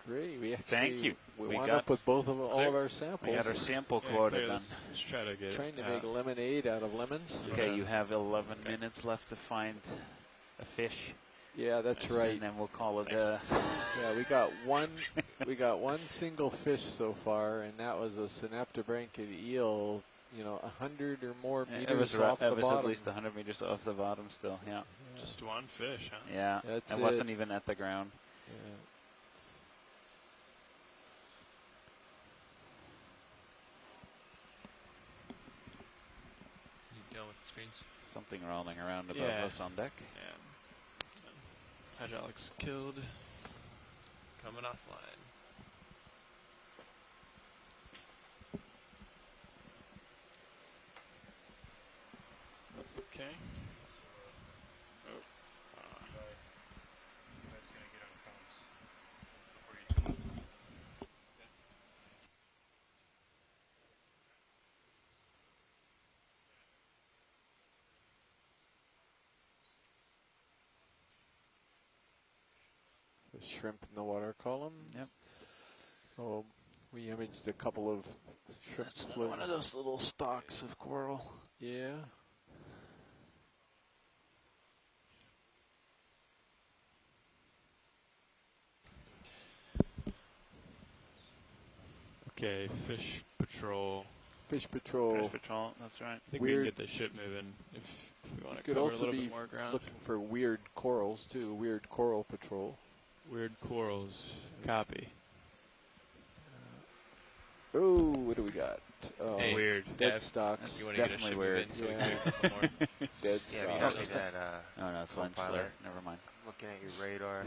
Great. We actually Thank you. We We wound got- up with all of our samples. We got our sample Yeah, quota clear done. this. Let's try to get Trying it. to make lemonade out of lemons. Okay, you have 11 Okay. minutes left to find a fish. Yeah, that's Nice. right. And then we'll call it Nice. Yeah, we got one single fish so far, and that was a synaptobranchid eel. 100 or more it meters was, off the it was bottom. at least 100 meters off the bottom still, yeah. Just one fish, huh? Yeah, That's it wasn't even at the ground. Yeah. You done with the screens? Something rolling around above Yeah. us on deck. Yeah. Hydraulics killed. Coming offline. Okay. The shrimp in the water column. Yep. Oh, we imaged a couple of shrimps That's floating. one of those little stalks of coral. Yeah. Okay, fish patrol. Fish patrol. Fish patrol, that's right. I think Weird. we can get the ship moving if we want to Could cover a also little be bit more ground. looking for weird corals too. Weird coral patrol. Weird corals. Copy. Oh, what do we got? Oh, Hey, Weird. dead Dev, stocks. You want to get a definitely ship weird. moving so we Yeah. can do a couple more? Dead Yeah, we stocks. have that. Oh, no, it's lens Pilot. flare. Never mind. Looking at your radar.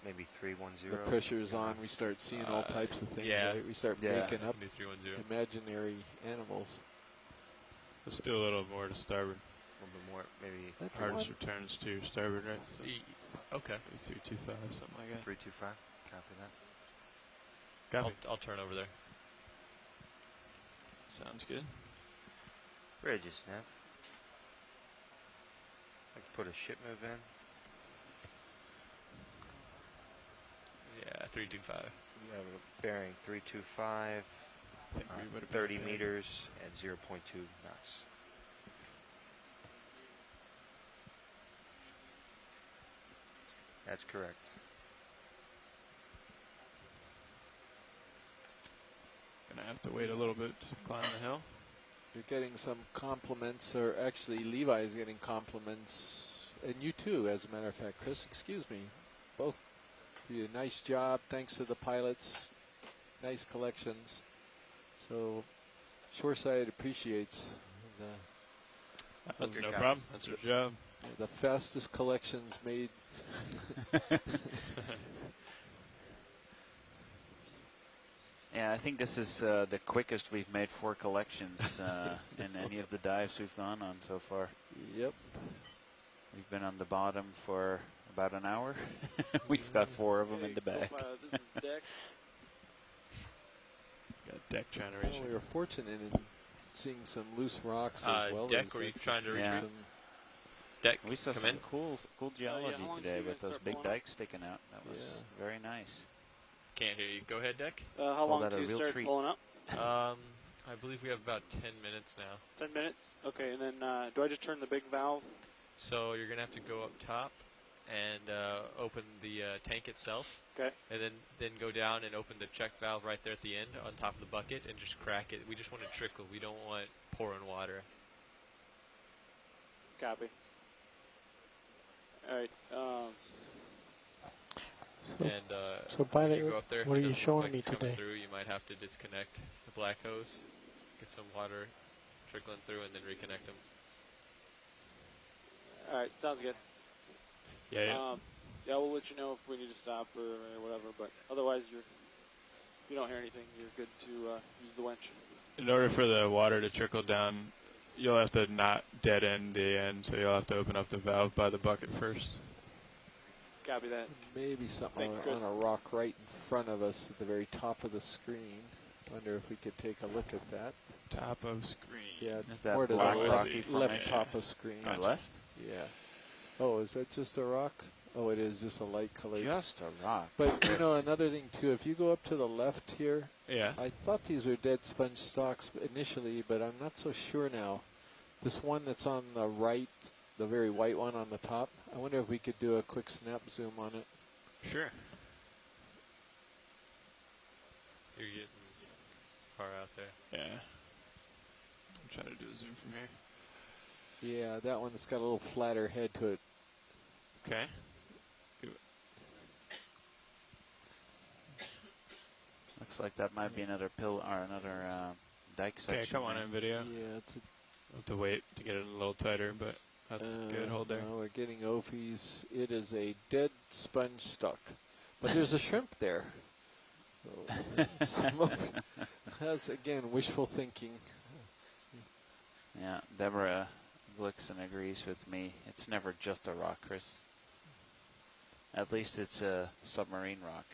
Maybe 310. The pressure's on. We start seeing all types of things. yeah. Right? We start Yeah. making up New 310. imaginary animals. Let's do a little more to starboard. A little bit more, maybe That the Hardest one? returns to starboard, right? So Okay. maybe 325, something like that. 325. Copy that. Copy. I'll turn over there. Sounds good. Bridges, Nev. I could put a ship move in. Yeah, 325. We have a bearing 325, I think we would have 30 meters at 0.2 knots. That's correct. Gonna have to wait a little bit to climb the hill. You're getting some compliments, or actually Levi is getting compliments, and you too, as a matter of fact, Chris. Excuse me, both. You did a nice job. Thanks to the pilots. Nice collections. So, Shoreside appreciates That's Good no guys. problem. That's our job. the fastest collections made. Yeah, I think this is the quickest we've made 4 collections in any of the dives we've gone on so far. Yep. We've been on the bottom for about an hour. We've got 4 of them in the bag. This is deck. Got deck trying to Well, reach we it. were fortunate in seeing some loose rocks as well deck, as were you actually trying to seeing reach me? some. Deck, We saw come some in. cool geology how long today do you with guys those start big pulling up? dikes sticking out. That was very nice. Can't hear you. Go ahead, Deck. How Call long that do a you real start treat. pulling up? I believe we have about 10 minutes now. 10 minutes? Okay, and then do I just turn the big valve? So you're gonna have to go up top and open the tank itself. Okay. And then go down and open the check valve right there at the end on top of the bucket and just crack it. We just want to trickle. We don't want pouring water. Copy. All right. And So by when you go up there, if what it are you doesn't look showing like me it's coming today? through, you might have to disconnect the black hose, get some water trickling through, and then reconnect them. all right, sounds good. Yeah. Yeah, we'll let you know if we need to stop or whatever. But otherwise, if you don't hear anything, you're good to use the winch. In order for the water to trickle down, you'll have to not dead end the end, so you'll have to open up the valve by the bucket first. Copy that. Maybe something Thank you, on Chris. a rock right in front of us at the very top of the screen. Wonder if we could take a look at that. Top of screen. Yeah, Is that more to the black left, rocky left formation? top of screen. On the left? Yeah. Oh, is that just a rock? Oh, it is just a light color. Just a rock. But you know, another thing too, if you go up to the left here, Yeah. I thought these were dead sponge stalks initially, but I'm not so sure now. This one that's on the right, the very white one on the top, I wonder if we could do a quick snap zoom on it. Sure. You're getting far out there. Yeah. I'm trying to do a zoom from here. Yeah, that one that's got a little flatter head to it. Okay. Looks like that might be another pill or another dike section. Okay, come on in video. Yeah, it's a We'll have to wait to get it a little tighter, but that's good. Hold there. no, we're getting Ophies. It is a dead sponge stalk. But there's a shrimp there. So, that's, again, wishful thinking. Yeah, Deborah Glickson agrees with me. It's never just a rock, Chris. At least it's a submarine rock.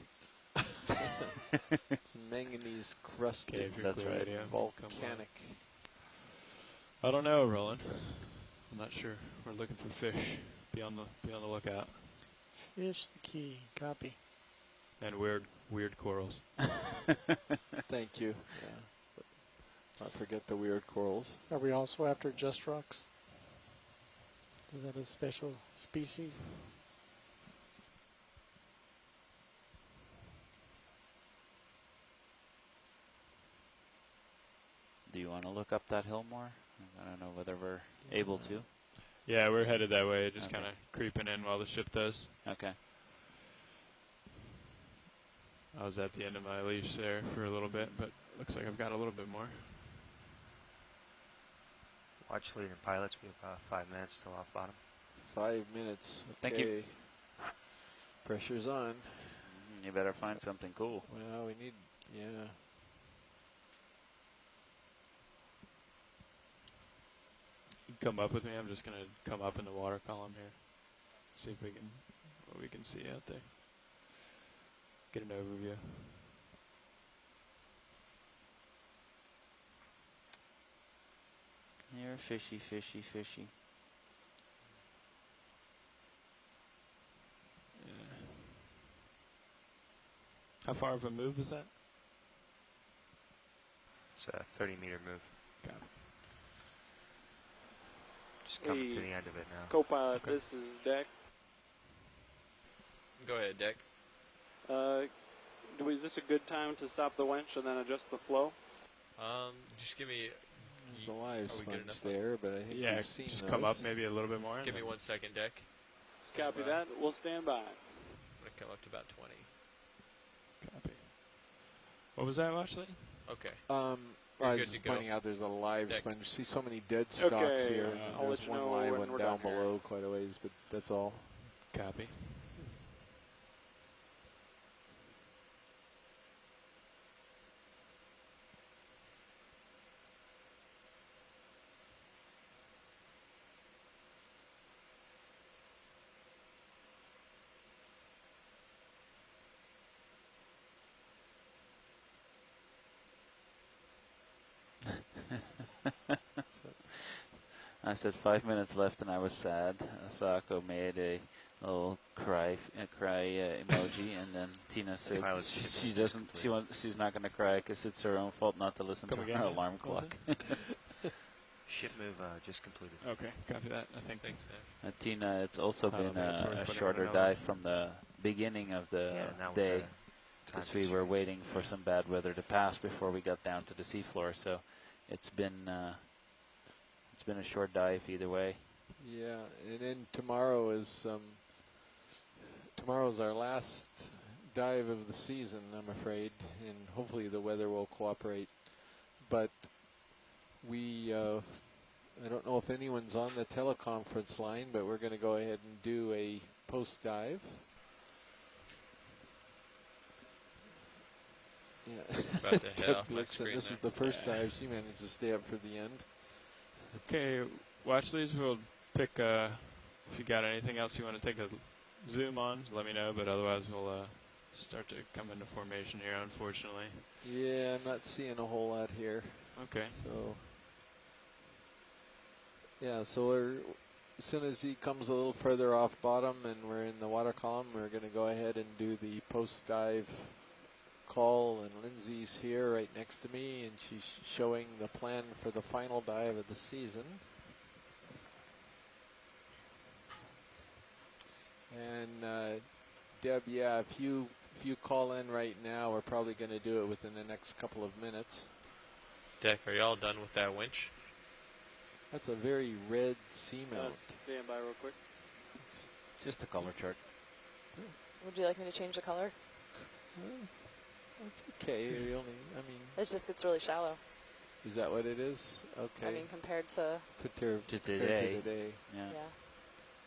It's manganese crusted. Okay, if you're That's clear right. video, Volcanic. I don't know, Roland. I'm not sure. We're looking for fish. Be on the lookout. Fish the key. Copy. And weird corals. Thank you. Yeah. But not forget the weird corals. Are we also after just rocks? Is that a special species? Do you want to look up that hill more? I don't know whether we're able to. Yeah, we're headed that way, just Okay. kind of creeping in while the ship does. Okay. I was at the end of my leash there for a little bit, but looks like I've got a little bit more. Watch leader pilots. We have 5 minutes till off bottom. 5 minutes. Thank you. Okay. Pressure's on. You better find something cool. Well, we need, yeah. You can come up with me. I'm just going to come up in the water column here. See if we can, what we can see out there. Get an overview. You're fishy, fishy, fishy. Yeah. How far of a move is that? It's a 30-meter move. Got it. Just coming to Hey, the end of it now. Co-pilot, Okay. this is Deck. Go ahead, Deck. Is this a good time to stop the winch and then adjust the flow? Just give me There's a live Are we good sponge enough? there, but I think Yeah, we've seen just those. come up maybe a little bit more. and give me then- 1 second, Deck. Copy by. that. We'll stand by. I'm gonna come up to about 20. Copy. What was that, Ashley? Okay. I You're was good just to go. pointing out there's a live Deck. sponge. You see so many dead stalks Okay, here. I'll There's let you one know live when one we're down done here. below quite a ways, but that's all. Copy. I said 5 minutes left, and I was sad. Asako made a little cry emoji, and then Tina said Pilot's she doesn't. She's not going to cry because it's her own fault not to listen Come to again, her yeah. alarm What was clock. Ship move just completed. Okay, copy that. I think. Thanks, Deck. Tina, it's also I don't been think it's worth a putting shorter on another. dive from the beginning of the Yeah, now with day, the time because we were constraints. waiting for some bad weather to pass before we got down to the seafloor. So it's been a short dive either way. Yeah, and then tomorrow's our last dive of the season, I'm afraid, and hopefully the weather will cooperate. But we, I don't know if anyone's on the teleconference line, but we're going to go ahead and do a post dive. Yeah. About to head Deb off my Blixen, screen this there. is the first Yeah. dive. She managed to stay up for the end. Okay, watch these. We'll pick. If you got anything else you want to take a zoom on, let me know. But otherwise, we'll start to come into formation here. Unfortunately. Yeah, I'm not seeing a whole lot here. Okay. So, yeah, so we're As soon as he comes a little further off bottom and we're in the water column, we're going to go ahead and do the post dive call. And Lindsay's here right next to me, and she's showing the plan for the final dive of the season. And Deb, yeah, if you call in right now, we're probably going to do it within the next couple of minutes. Deck, are y'all done with that winch? That's a very red seamount. Stand by real quick. It's Just a color chart. Would you like me to change the color? It's okay. We only, I mean, It just gets really shallow. is that what it is? Okay. I mean, compared to, Compared To to today. today. Yeah. yeah.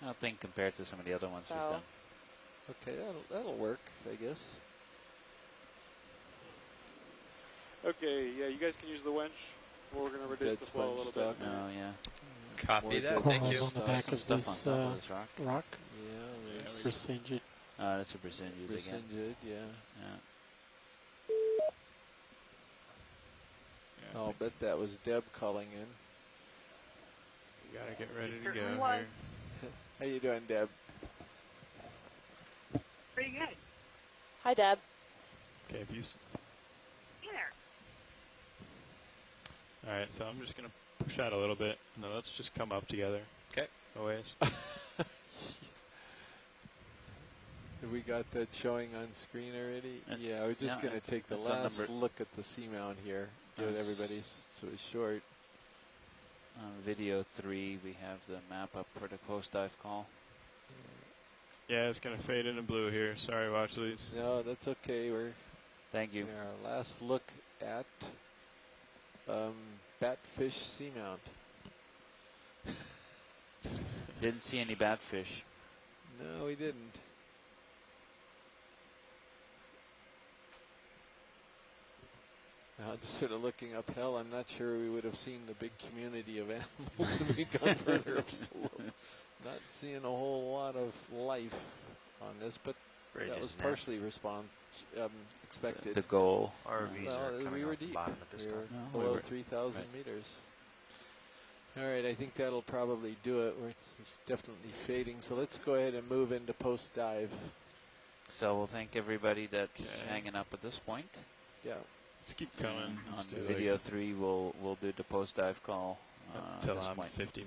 I don't think compared to some of the other ones So- we've done. Okay, that'll work, I guess. Okay, yeah, you guys can use the winch. We're going to reduce Dead the flow a sponge little bit. stock. Oh, yeah. Copy More that, dead thank sponge you. On the stock. back Some of stuff this on top of this rock. rock, Yeah, there's percentage. That's a Brazilian again. Rescinded, yeah. Yeah. I'll bet that was Deb calling in. You gotta get ready to go Certainly was. here. How you doing, Deb? Pretty good. Hi, Deb. Okay, if you. Hey there. All right, so I'm just gonna push out a little bit. No, let's just come up together. Okay. No ways. Have we got that showing on screen already? It's- Yeah, we're just yeah, going to it's- take the it's on last number- look at the seamount here. Give it everybody so it's short. On video 3, we have the map up for the post dive call. Yeah, it's gonna fade into blue here. Sorry, watch these. No, that's okay. We're Thank you. in our last look at Batfish seamount. Didn't see any batfish. No, we didn't. Just sort of looking uphill, I'm not sure we would have seen the big community of animals if we'd gone further upslope. Not seeing a whole lot of life on this, but that was partially expected. The goal. RVs Well, are we coming were off the deep. bottom at this We were time. No, we below were- 3,000 right. meters. All right, I think that'll probably do it. It's definitely fading, so let's go ahead and move into post dive. So we'll thank everybody that's Okay. hanging up at this point. Yeah. Let's keep coming. And Let's on do video 3, we'll do the post dive call until at this I'm point. 50